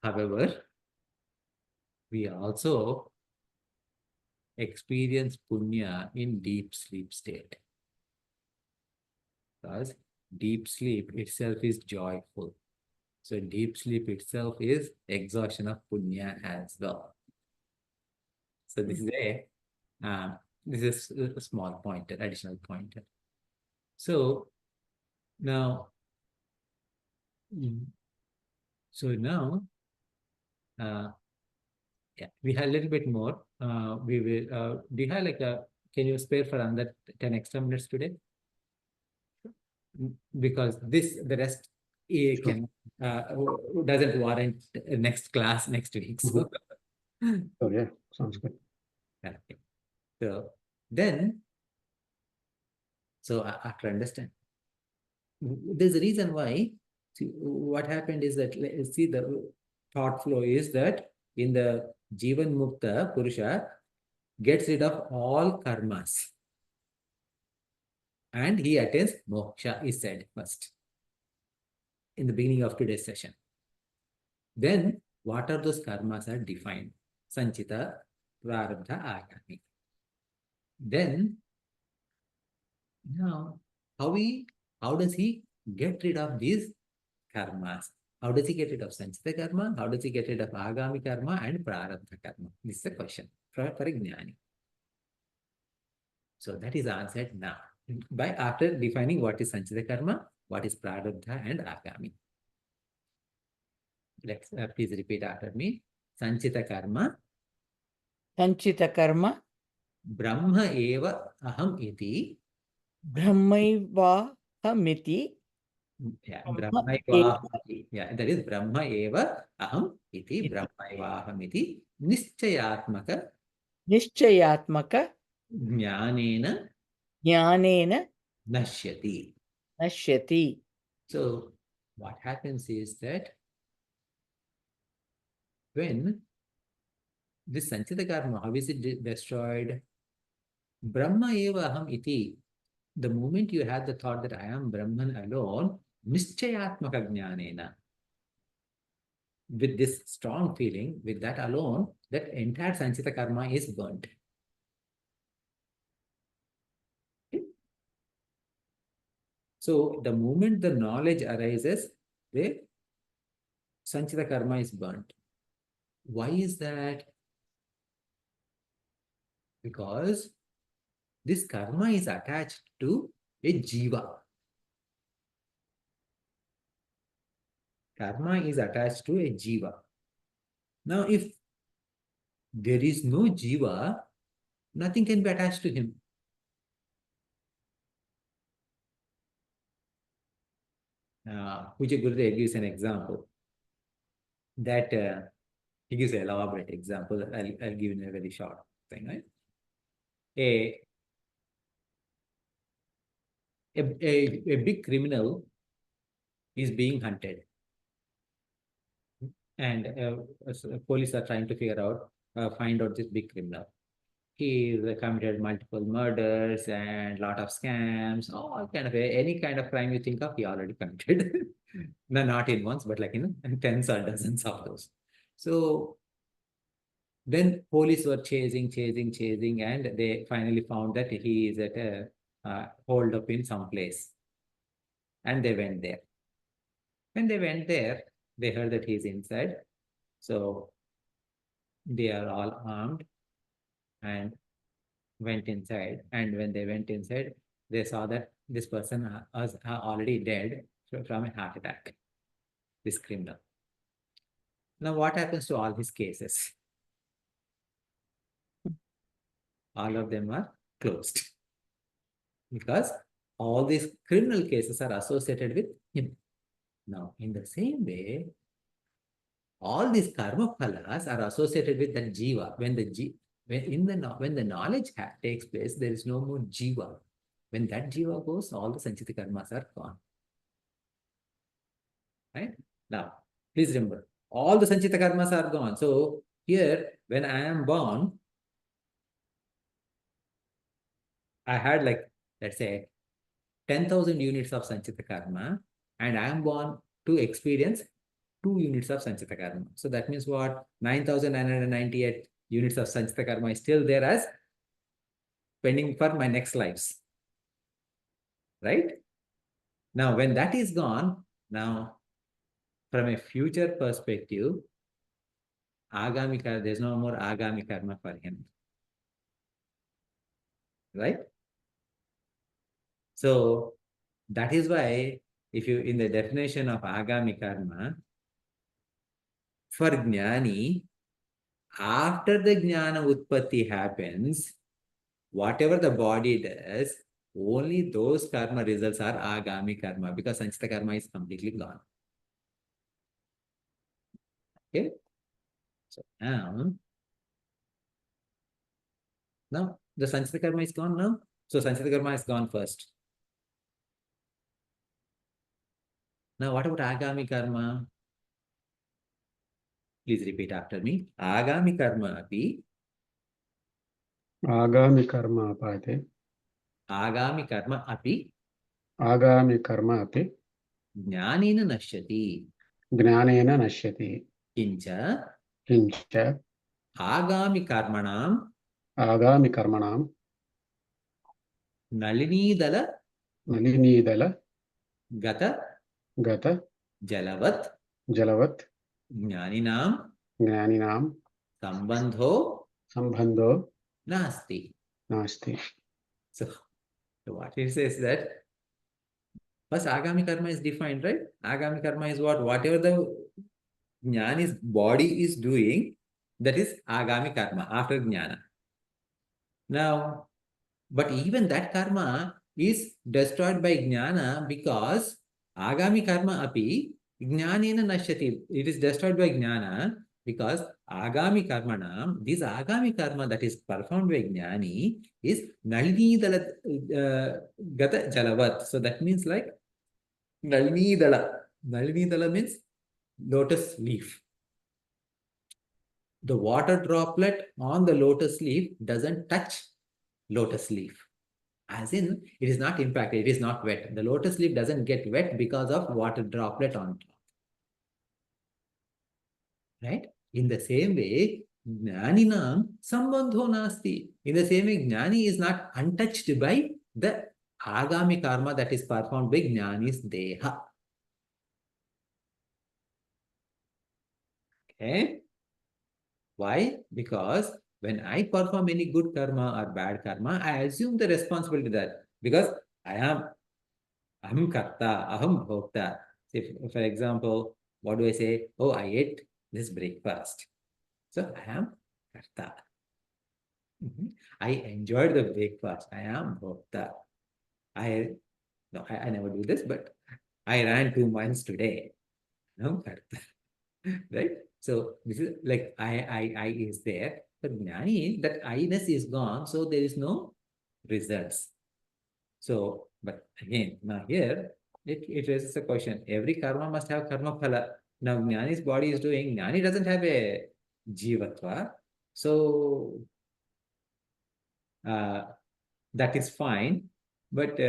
[SPEAKER 1] However, we also experience punya in deep sleep state. Because deep sleep itself is joyful. So deep sleep itself is exhaustion of punya as well. So this is a small pointer, additional pointer. So now, yeah, we have a little bit more. We will. Do you have can you spare for another 10 extra minutes today? Because the rest can doesn't warrant next class next week. So,
[SPEAKER 2] Oh, yeah, sounds good.
[SPEAKER 1] okay. So then, after understand, there's a reason why. See, what happened is that, see, the thought flow is that in the Jivanmukta, Purusha gets rid of all karmas and he attains moksha, is said first in the beginning of today's session. Then, what are those karmas are defined? Sanchita, prarabdha, agami. Then, now, how does he get rid of these karmas? How does he get rid of sanchita karma? How does he get rid of agami karma and prarabdha karma? This is the question for a jnani. So that is answered now by after defining what is sanchita karma, what is prarabdha and agami. Let's please repeat after me. Sanchita karma.
[SPEAKER 3] Sanchita karma.
[SPEAKER 1] Brahma eva aham iti.
[SPEAKER 3] Brahmaiva hamiti.
[SPEAKER 1] Yeah, Brahma eva. Yeah, that is Brahma eva aham iti. Brahma eva aham iti. Nischayatmaka.
[SPEAKER 3] Nischayatmaka.
[SPEAKER 1] Jnanena.
[SPEAKER 3] Jnanena.
[SPEAKER 1] Nashyati.
[SPEAKER 3] Nashyati.
[SPEAKER 1] So what happens is that when this sanchita karma, how is it destroyed? Brahma eva aham iti. The moment you have the thought that I am Brahman alone, nischayatmaka jnanena. With this strong feeling, with that alone, that entire sanchita karma is burnt. Okay? So the moment the knowledge arises, the sanchita karma is burnt. Why is that? Because this karma is attached to a jiva. Karma is attached to a jiva. Now, if there is no jiva, nothing can be attached to him. Puja Gurudev gives an example that he gives an elaborate example. I'll give you a very short thing. Right? a big criminal is being hunted, and police are trying to find out this big criminal. He committed multiple murders and lot of scams, all kind of any kind of crime you think of, he already committed. No, not in once, but like tens or dozens of those. So then police were chasing, and they finally found that he is at a hold up in some place, and they went there. When they went there, they heard that he's inside. So they are all armed and went inside. And when they went inside, they saw that this person was already dead from a heart attack, this criminal. Now, what happens to all his cases? All of them are closed because all these criminal cases are associated with him. Now, in the same way, all these karma phalas are associated with that jiva. When the knowledge takes place, there is no more jiva. When that jiva goes, all the sanchita karmas are gone. Right? Now, please remember, all the sanchita karmas are gone. So here, when I am born, I had like, let's say, 10,000 units of sanchita karma, and I am born to experience 2 units of sanchita karma. So that means what? 9,998 units of sanchita karma is still there as pending for my next lives. Right? Now, when that is gone, now from a future perspective, agami karma, there's no more agami karma for him. Right? So that is why, if you in the definition of agami karma, for jnani, after the jnana utpatti happens, whatever the body does, only those karma results are agami karma because sanchita karma is completely gone. Okay? So now the sanchita karma is gone now. So sanchita karma is gone first. Now what about agami karma? Please repeat after me. Agami karma api.
[SPEAKER 2] Agami karma apate.
[SPEAKER 1] Agami karma api.
[SPEAKER 2] Agami karma api.
[SPEAKER 1] Jnanena nashyati.
[SPEAKER 2] Jnanena nashyati.
[SPEAKER 1] Kincha.
[SPEAKER 2] Kincha.
[SPEAKER 1] Agami karmanam.
[SPEAKER 2] Agami karmanam.
[SPEAKER 1] Nalinidala.
[SPEAKER 2] Nalinidala.
[SPEAKER 1] Gata.
[SPEAKER 2] Gata.
[SPEAKER 1] Jalavat.
[SPEAKER 2] Jalavat.
[SPEAKER 1] Jnaninam.
[SPEAKER 2] Jnaninam.
[SPEAKER 1] Sambandho.
[SPEAKER 2] Sambandho.
[SPEAKER 1] Nasti.
[SPEAKER 2] Nasti.
[SPEAKER 1] So what it says that first agami karma is defined, right? Agami karma is what? Whatever the jnani's body is doing, that is agami karma after jnana. Now, but even that karma is destroyed by jnana because agami karma api jnanena nashyati. It is destroyed by jnana because agami karma, this agami karma that is performed by jnani is nalini dala gata jalavat. So that means like nalini dala. Nalini dala means lotus leaf. The water droplet on the lotus leaf doesn't touch lotus leaf. As in, it is not impacted, it is not wet. The lotus leaf doesn't get wet because of water droplet on top. Right? In the same way, jnaninam sambandho nasti. In the same way, jnani is not untouched by the agami karma that is performed by jnani's deha. Okay? Why? Because when I perform any good karma or bad karma, I assume the responsibility that because I am aham karta, aham bhokta. For example, what do I say? Oh, I ate this breakfast. So I am karta. I enjoyed the breakfast. I am bhokta. I never do this, but I ran 2 miles today. No karta. Right? So this is like I is there. But jnani, that I-ness is gone, so there is no results. So But again, now here, it raises a question. Every karma must have karmaphala. Now, Jnani's body is doing, Jnani doesn't have a jivatva. So, that is fine. But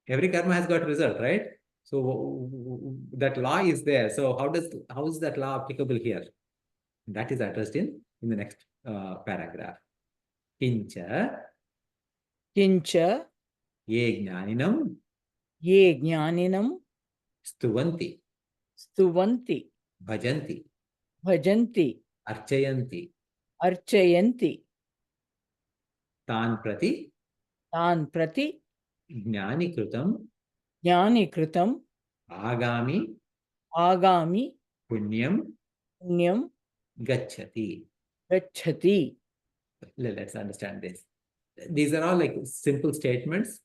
[SPEAKER 1] every karma has got result, right? So, that law is there. So, how is that law applicable here? That is addressed in the next paragraph. Kincha
[SPEAKER 3] Kincha
[SPEAKER 1] ye jnaninam
[SPEAKER 3] ye jnaninam
[SPEAKER 1] stuvanti
[SPEAKER 3] stuvanti
[SPEAKER 1] bhajanti
[SPEAKER 3] bhajanti
[SPEAKER 1] archayanti
[SPEAKER 3] archayanti
[SPEAKER 1] tan prati
[SPEAKER 3] tan prati
[SPEAKER 1] jnanikrutam
[SPEAKER 3] jnanikrutam
[SPEAKER 1] agami
[SPEAKER 3] agami
[SPEAKER 1] punyam
[SPEAKER 3] punyam
[SPEAKER 1] gacchati.
[SPEAKER 3] gacchati.
[SPEAKER 1] Let's understand this. These are all like simple statements.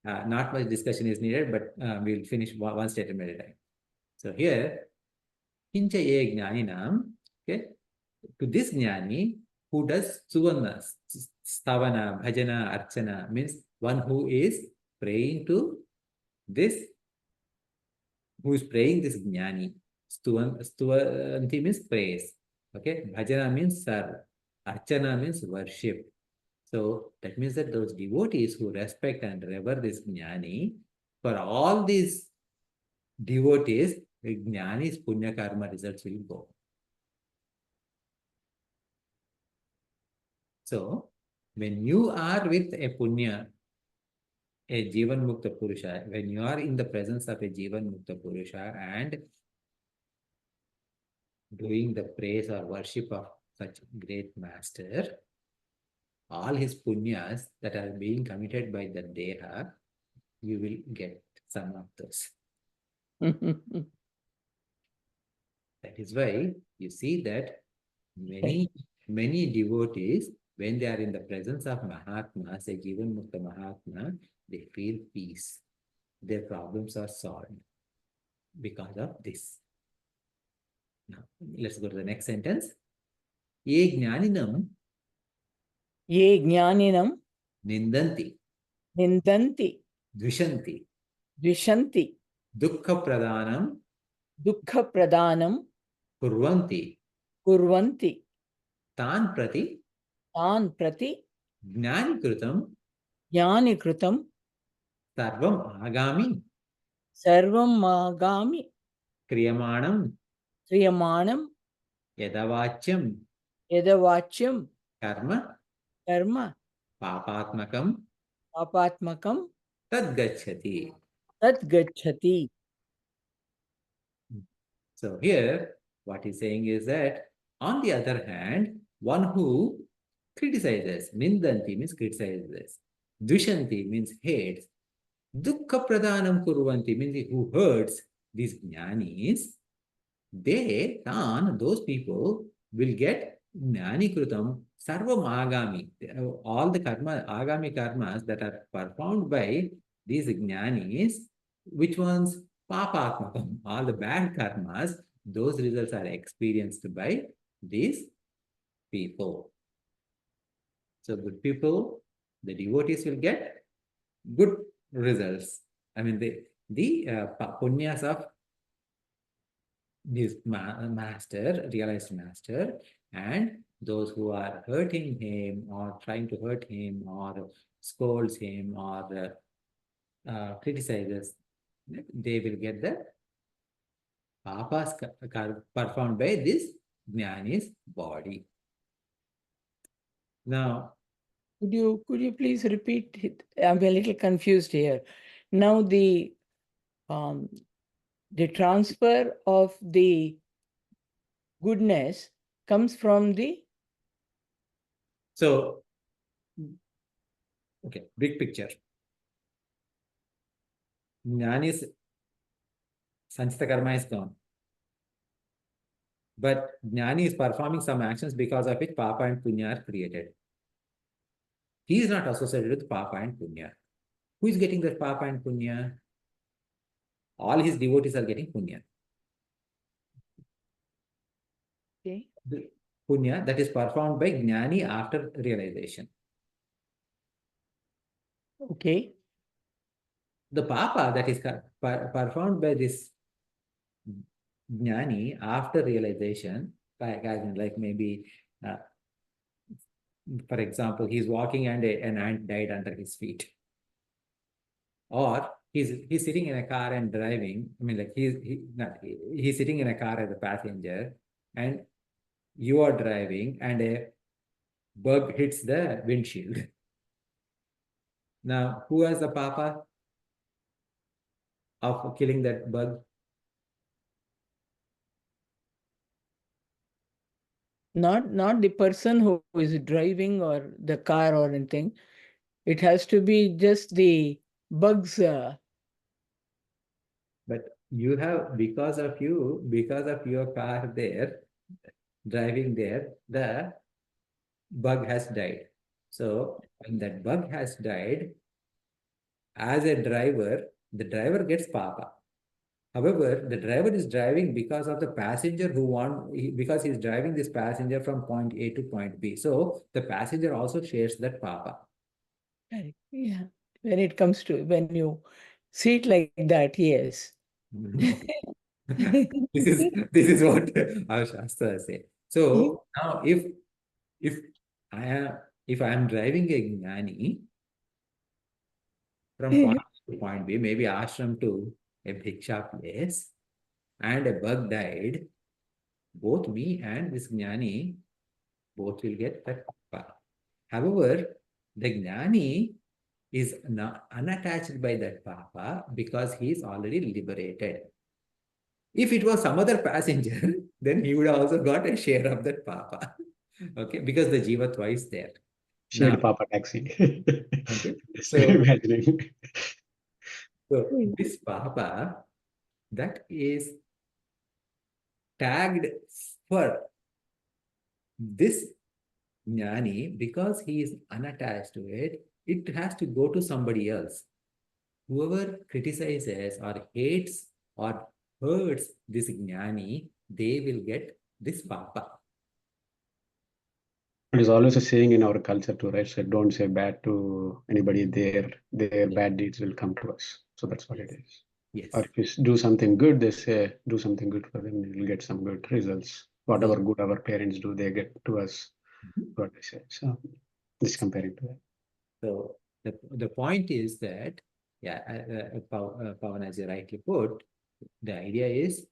[SPEAKER 1] Not much discussion is needed, but we'll finish one statement at a time. So here, kincha ye jnaninam, okay, to this jnani who does suvana, stavana, bhajana, archana, means one who is praying to this, who is praying this jnani. Stuvanti means praise. Okay, bhajana means serve. Archana means worship. So that means that those devotees who respect and revere this jnani, for all these devotees, the jnani's punya karma results will go. So when you are with a punya, a Jivanmukta Purusha, when you are in the presence of a Jivanmukta Purusha and doing the praise or worship of such great master, all his punyas that are being committed by the Deha, you will get some of those. That is why you see that many devotees, when they are in the presence of Mahatma, say Jivanmukta Mahatma, they feel peace. Their problems are solved because of this. Now, let's go to the next sentence. Ye jnaninam
[SPEAKER 3] Ye jnaninam
[SPEAKER 1] nindanti,
[SPEAKER 3] nindanti
[SPEAKER 1] dvishanti,
[SPEAKER 3] dvishanti
[SPEAKER 1] dukkha pradhanam
[SPEAKER 3] dukkha pradhanam
[SPEAKER 1] kurvanti,
[SPEAKER 3] kurvanti
[SPEAKER 1] tan prati
[SPEAKER 3] tan prati
[SPEAKER 1] jnanikrutam
[SPEAKER 3] jnanikrutam
[SPEAKER 1] sarvam agami
[SPEAKER 3] sarvam agami
[SPEAKER 1] kriyamanam
[SPEAKER 3] kriyamanam
[SPEAKER 1] yadavachyam
[SPEAKER 3] yadavachyam
[SPEAKER 1] karma
[SPEAKER 3] karma
[SPEAKER 1] papatmakam
[SPEAKER 3] papatmakam
[SPEAKER 1] tadgacchati.
[SPEAKER 3] tat gacchati.
[SPEAKER 1] So here, what he's saying is that, on the other hand, one who criticizes, nindanti means criticizes, dushanti means hates, dukkha pradhanam kurvanti means who hurts these jnanis, those people will get jnani krutam sarvam agami. All the karma, agami karmas that are performed by these jnanis, which ones? Papatmakam, all the bad karmas, those results are experienced by these people. So good people, the devotees will get good results. I mean, the punyas of this master, realized master, and those who are hurting him or trying to hurt him or scolds him or criticizes, they will get the papas performed by this jnani's body. Now,
[SPEAKER 3] Could you please repeat it? I'm a little confused here. Now the transfer of the goodness comes from the
[SPEAKER 1] so, okay, big picture. Jnani's sanchita karma is gone. But Jnani is performing some actions because of which Papa and Punya are created. He is not associated with Papa and Punya. Who is getting that Papa and Punya? All his devotees are getting Punya.
[SPEAKER 3] okay.
[SPEAKER 1] The Punya that is performed by Jnani after realization.
[SPEAKER 3] Okay.
[SPEAKER 1] the papa that is performed by this jnani after realization, like maybe, for example, he's walking and an ant died under his feet. Or he's sitting in a car and driving. I mean, like he's sitting in a car as a passenger, and you are driving, and a bug hits the windshield. Now, who has the papa of killing that bug?
[SPEAKER 3] Not the person who is driving or the car or anything. It has to be just the bugs.
[SPEAKER 1] But you have, because of your car there, driving there, the bug has died. So when that bug has died, as a driver, the driver gets papa. However, the driver is driving because of the passenger because he's driving this passenger from point A to point B. So the passenger also shares that papa.
[SPEAKER 3] Correct. Yeah. When you see it like that, yes.
[SPEAKER 1] This is what our Shastra say. So now if I am driving a jnani from point A to point B, maybe ashram to a bhiksha place, and a bug died, both me and this jnani both will get that papa. However, the jnani is not unattached by that papa because he is already liberated. If it was some other passenger, then he would also got a share of that papa. Okay, because the jivatva is there.
[SPEAKER 2] Shared
[SPEAKER 1] Now,
[SPEAKER 2] papa taxi.
[SPEAKER 1] okay,
[SPEAKER 2] Just
[SPEAKER 1] so
[SPEAKER 2] imagining.
[SPEAKER 1] this papa that is tagged for this jnani, because he is unattached to it, it has to go to somebody else. Whoever criticizes or hates or hurts this jnani, they will get this papa.
[SPEAKER 2] It is always a saying in our culture too, right? So don't say bad to anybody. Their bad deeds will come to us. So that's what it is.
[SPEAKER 1] Yes.
[SPEAKER 2] Or if you do something good, they say do something good for them, you'll get some good results. Whatever good our parents do, they get to us. What they say. So just comparing to that.
[SPEAKER 1] So the point is that, yeah, Pawan, as you rightly put, the idea is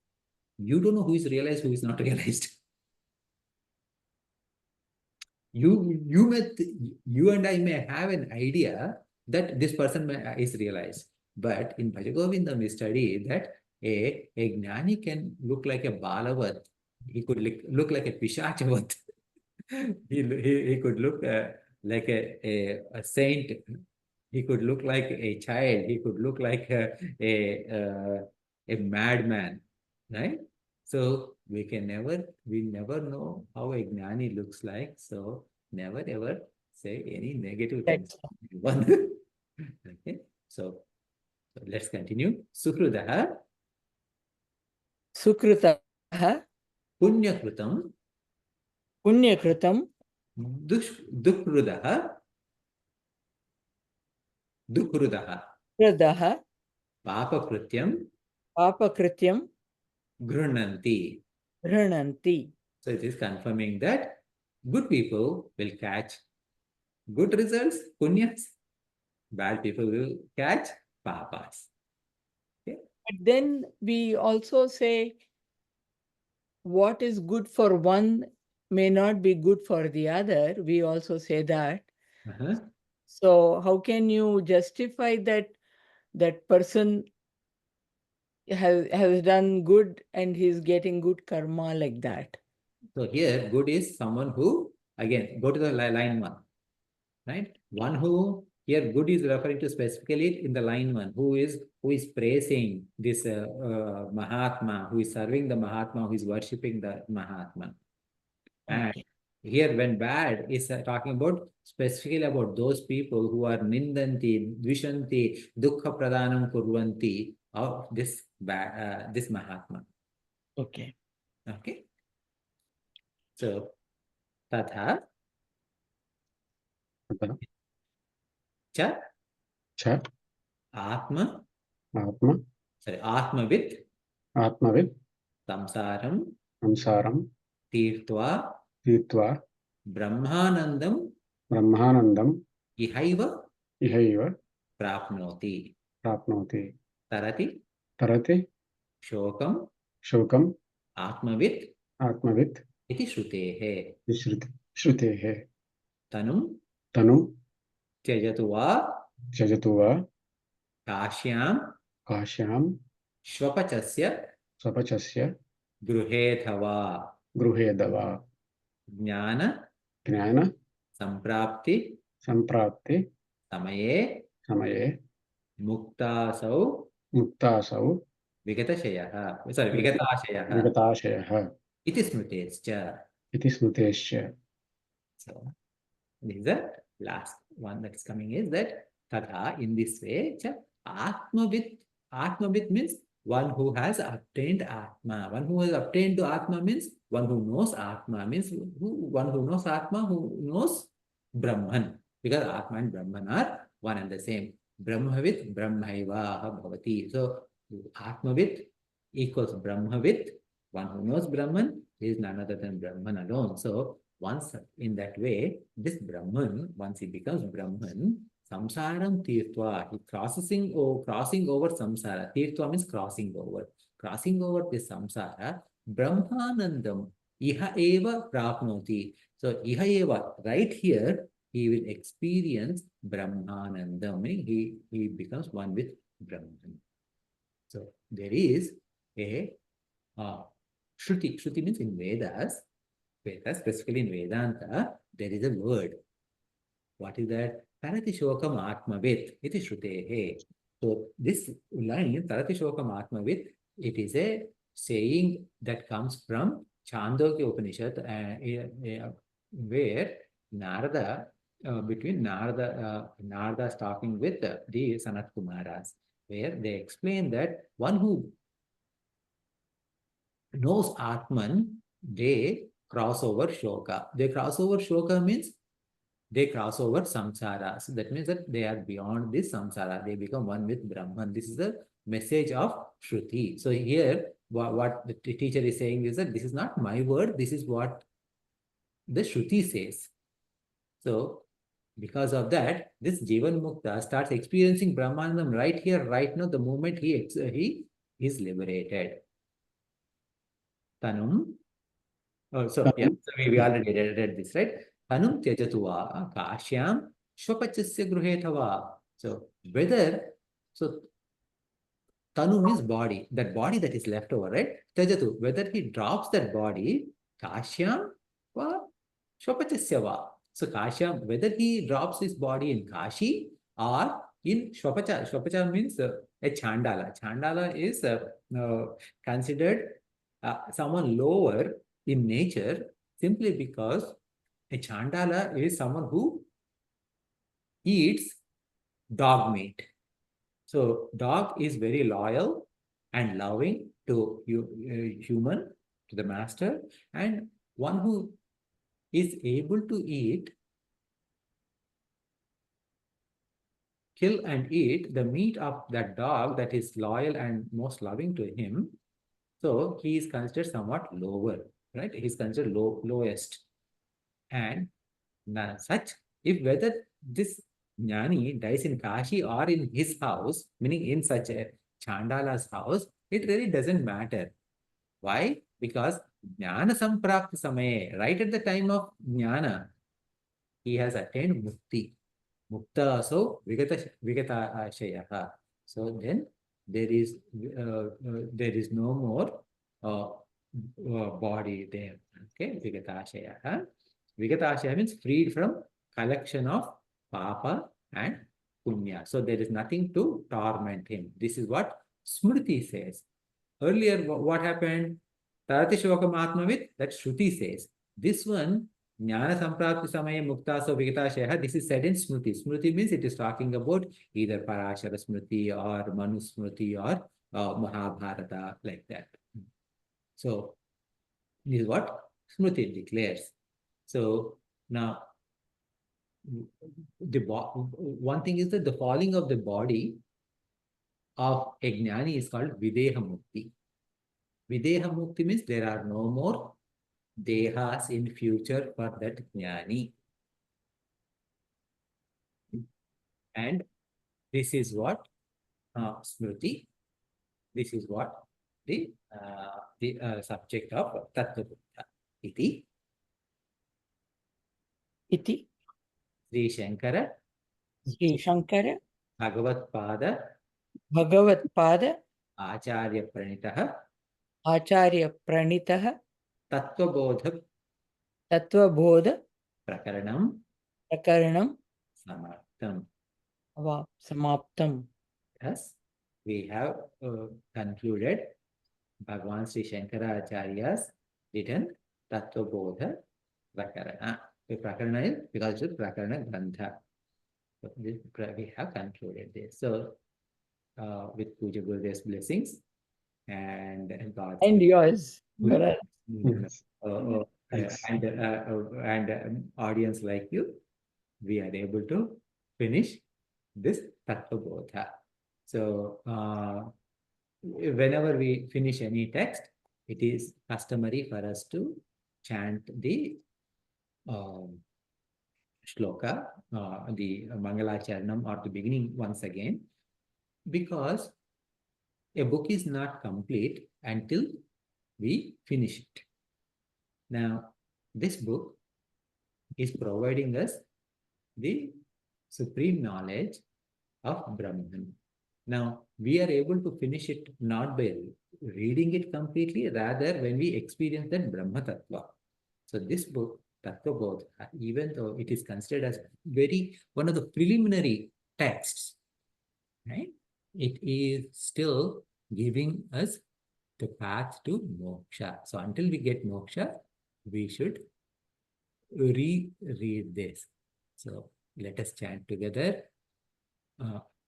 [SPEAKER 1] you don't know who is realized, who is not realized. You and I may have an idea that this person is realized, but in Bhajagovindam we study that a jnani can look like a balavat, he could look like a pishachavat, he could look like a saint, he could look like a child, he could look like a madman, right? So we never know how a jnani looks like. So never ever say any negative things. Okay. So let's continue. Sukrutaha
[SPEAKER 3] Sukritaha
[SPEAKER 1] punyakrutam
[SPEAKER 3] punyakritam
[SPEAKER 1] duhrudaha
[SPEAKER 3] pradaha
[SPEAKER 1] papakrutyam
[SPEAKER 3] papakrityam
[SPEAKER 1] grunanti.
[SPEAKER 3] grananti.
[SPEAKER 1] So it is confirming that good people will catch good results, punyas. Bad people will catch papas. Okay?
[SPEAKER 3] But then we also say what is good for one may not be good for the other. We also say that. So how can you justify that person has done good and he's getting good karma like that?
[SPEAKER 1] So here, good is someone who, again, go to the line one, right? One who, here good is referring to specifically in the line one, who is praising this Mahatma, who is serving the Mahatma, who is worshipping the Mahatma. And
[SPEAKER 3] Okay.
[SPEAKER 1] here, when bad is talking about specifically about those people who are nindanti, dvishanti, dukkha pradhanam kurvanti of this this Mahatma.
[SPEAKER 3] Okay.
[SPEAKER 1] Okay. So, tatha cha
[SPEAKER 2] Cha
[SPEAKER 1] atma
[SPEAKER 2] Atma,
[SPEAKER 1] Atmavit
[SPEAKER 2] Atmavit,
[SPEAKER 1] samsaram
[SPEAKER 2] Samsaram,
[SPEAKER 1] tirtva
[SPEAKER 2] Tirtva,
[SPEAKER 1] brahmanandam
[SPEAKER 2] Brahmanandam,
[SPEAKER 1] ihaiva
[SPEAKER 2] Ihaiva,
[SPEAKER 1] prapnoti.
[SPEAKER 2] Prapnoti,
[SPEAKER 1] Tarati
[SPEAKER 2] Tarati,
[SPEAKER 1] shokam
[SPEAKER 2] Shokam,
[SPEAKER 1] atmavit
[SPEAKER 2] Atmavit,
[SPEAKER 1] iti shrutehe.
[SPEAKER 2] Shrutehe,
[SPEAKER 1] Tanum
[SPEAKER 2] Tanu,
[SPEAKER 1] त्यजतु वा
[SPEAKER 2] Jajatuva,
[SPEAKER 1] काश्यां
[SPEAKER 2] Kashyam,
[SPEAKER 1] श्वपचस्य
[SPEAKER 2] Svapachasya,
[SPEAKER 1] गृहेऽथवा
[SPEAKER 2] Gruhedava,
[SPEAKER 1] ज्ञान
[SPEAKER 2] Jnana,
[SPEAKER 1] संप्राप्ति
[SPEAKER 2] Samprapti,
[SPEAKER 1] समये
[SPEAKER 2] Samaye,
[SPEAKER 1] मुक्तासौ
[SPEAKER 2] Muktasau,
[SPEAKER 1] विगताशयः
[SPEAKER 2] Vigatashaya,
[SPEAKER 1] इति स्मृतेश्च.
[SPEAKER 2] Iti Smutesya.
[SPEAKER 1] So this is the last one that is coming, is that Tatha, in this way, Atmavit means one who has obtained Atma. One who has obtained to Atma means one who knows Atma, means one who knows Atma, who knows Brahman. Because Atma and Brahman are one and the same. Brahmavit, Brahmaiva bhavati. So Atmavit equals Brahmavit. One who knows Brahman is none other than Brahman alone. So once in that way, this Brahman, once he becomes Brahman, samsaram tirtva, he crossing over samsara. Tirtva means crossing over. Crossing over this samsara, Brahmanandam, iha eva prapnoti. So iha eva, right here, he will experience Brahmanandam. He becomes one with Brahman. So there is a Shruti. Shruti means in Vedas, specifically in Vedanta, there is a word. What is that? Tarati shokam atmavit. It is shrutehe. So this line, Tarati shokam atmavit, it is a saying that comes from Chandogya Upanishad, where Narada, between Narada is talking with the Sanat Kumaras, where they explain that one who knows Atman, they cross over shoka. They cross over shoka means they cross over samsara. So that means that they are beyond this samsara. They become one with Brahman. This is the message of Shruti. So here, what the teacher is saying is that this is not my word. This is what the Shruti says. So because of that, this Jivanmukta starts experiencing Brahmanandam right here, right now, the moment he is liberated. Tanum. Oh, so yeah, so we already read this, right? Tanum tyajatuva kashyam shvapachasya gruhetava. So whether, so tanu means body, that body that is left over, right? Tyajatu, whether he drops that body, kashyam va shvapachasya va. So kashyam, whether he drops his body in Kashi or in Shvapacha. Shvapacha means a Chandala. Chandala is considered someone lower in nature, simply because a Chandala is someone who eats dog meat. So dog is very loyal and loving to human, to the master, and one who is able to kill and eat the meat of that dog that is loyal and most loving to him. So he is considered somewhat lower, right? He is considered lowest. And such, if whether this Jnani dies in Kashi or in his house, meaning in such a Chandala's house, it really doesn't matter. Why? Because Jnana Samprapti Samaye, right at the time of Jnana, he has attained Mukti. Mukta, so Vigata Ashayaha. So then there is no more body there. Okay, Vigata Ashayaha. Vigata Ashaya means freed from collection of Papa and Punya. So there is nothing to torment him. This is what Smriti says. Earlier, what happened? Tarati Shokam Atmavit, that Shruti says. This one, Jnana Samprapti Samaya Mukta So Vigata this is said in Smriti. Smriti means it is talking about either Parashara Smriti or Manu Smriti or Mahabharata, like that. So, this is what Smriti declares. So, now, one thing is that the falling of the body of a jnani is called Videha Mukti. Videha Mukti means there are no more dehas in future for that jnani. And this is what Smriti, this is what the subject of Tattva Bodha. Iti
[SPEAKER 3] Iti
[SPEAKER 1] Sri Shankara
[SPEAKER 3] Sri Shankara
[SPEAKER 1] Bhagavat Pada
[SPEAKER 3] Bhagavat Pada
[SPEAKER 1] Acharya Pranitaha
[SPEAKER 3] Acharya Pranitaha
[SPEAKER 1] Tattva Bodha
[SPEAKER 3] Tattva Bodha
[SPEAKER 1] Prakaranam
[SPEAKER 3] Prakaranam
[SPEAKER 1] Samartham.
[SPEAKER 3] Samaptam.
[SPEAKER 1] Thus, we have concluded Bhagavan Sri Shankara Acharya's written Tattva Bodha Prakarana. The Prakarana is because it's Prakarana Grantha. So we have concluded this. So, with Puja Gurudev's blessings and God's
[SPEAKER 3] And yours.
[SPEAKER 1] blessings,
[SPEAKER 2] Yes. Thanks.
[SPEAKER 1] and audience like you, we are able to finish this Tattva Bodha. So, whenever we finish any text, it is customary for us to chant the shloka, the Mangalacharanam or the beginning once again, because a book is not complete until we finish it. Now, this book is providing us the supreme knowledge of Brahman. Now, we are able to finish it not by reading it completely, rather when we experience that Brahma Tattva. So this book, Tattva Bodha, even though it is considered as one of the preliminary texts, right? It is still giving us the path to moksha. So until we get moksha, we should reread this. So let us chant together.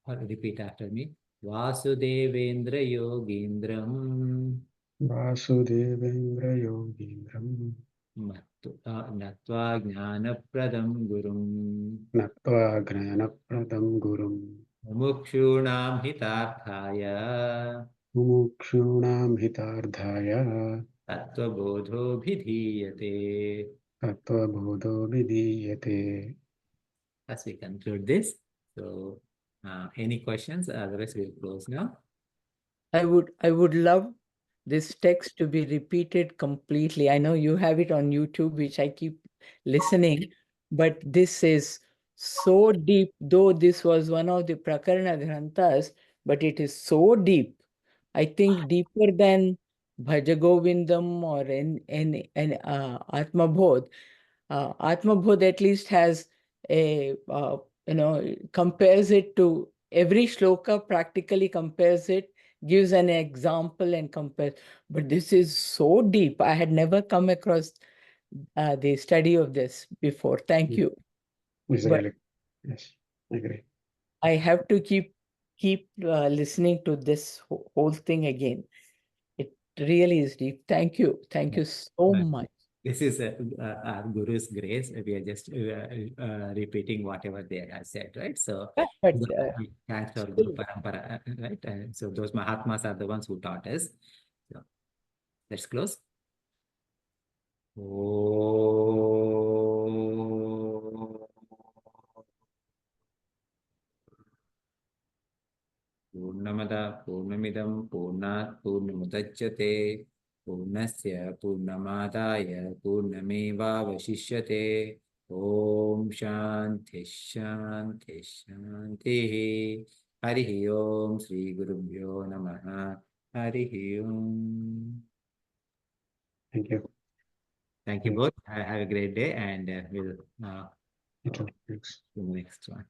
[SPEAKER 1] Or repeat after me. Vasudevendra Yogindram
[SPEAKER 2] Vasudevendra Yogindram
[SPEAKER 1] Natva Jnanapradam Gurum
[SPEAKER 2] Natva Gnanapradam Gurum
[SPEAKER 1] Mukshunam Hitarthaya
[SPEAKER 2] Mumukshunam Hitardhaya
[SPEAKER 1] Tattva Bodho Bhidhiyate.
[SPEAKER 2] Tattva Bodho Vidiyate.
[SPEAKER 1] As we conclude this, so any questions? Otherwise, we'll close now.
[SPEAKER 3] I would love this text to be repeated completely. I know you have it on YouTube, which I keep listening, but this is so deep, though this was one of the Prakarana Granthas, but it is so deep. I think deeper than Bhaja Govindam or Atma Bodh. Atma Bodh at least has a, compares it to every shloka, practically compares it, gives an example and compares. But this is so deep. I had never come across the study of this before. Thank you.
[SPEAKER 2] It's
[SPEAKER 3] But
[SPEAKER 2] really, yes, I agree.
[SPEAKER 3] I have to keep listening to this whole thing again. It really is deep. Thank you. Thank you so much.
[SPEAKER 1] This is our Guru's grace. We are just repeating whatever they have said, right? So,
[SPEAKER 3] But
[SPEAKER 1] thanks for Guru Parampara, right? So, those Mahatmas are the ones who taught us. So, let's close. Purnamada Purnamidam Purnat Purnamudachyate Purnasya Purnamadaya Purnameva Vashishyate Om Shanti Shanti Shanti Harihi Om Sri Gurubhyo Namaha Harihi Om.
[SPEAKER 2] Thank you.
[SPEAKER 1] Thank you both. Have a great day, and we'll
[SPEAKER 2] You too. Thanks.
[SPEAKER 1] do the next one.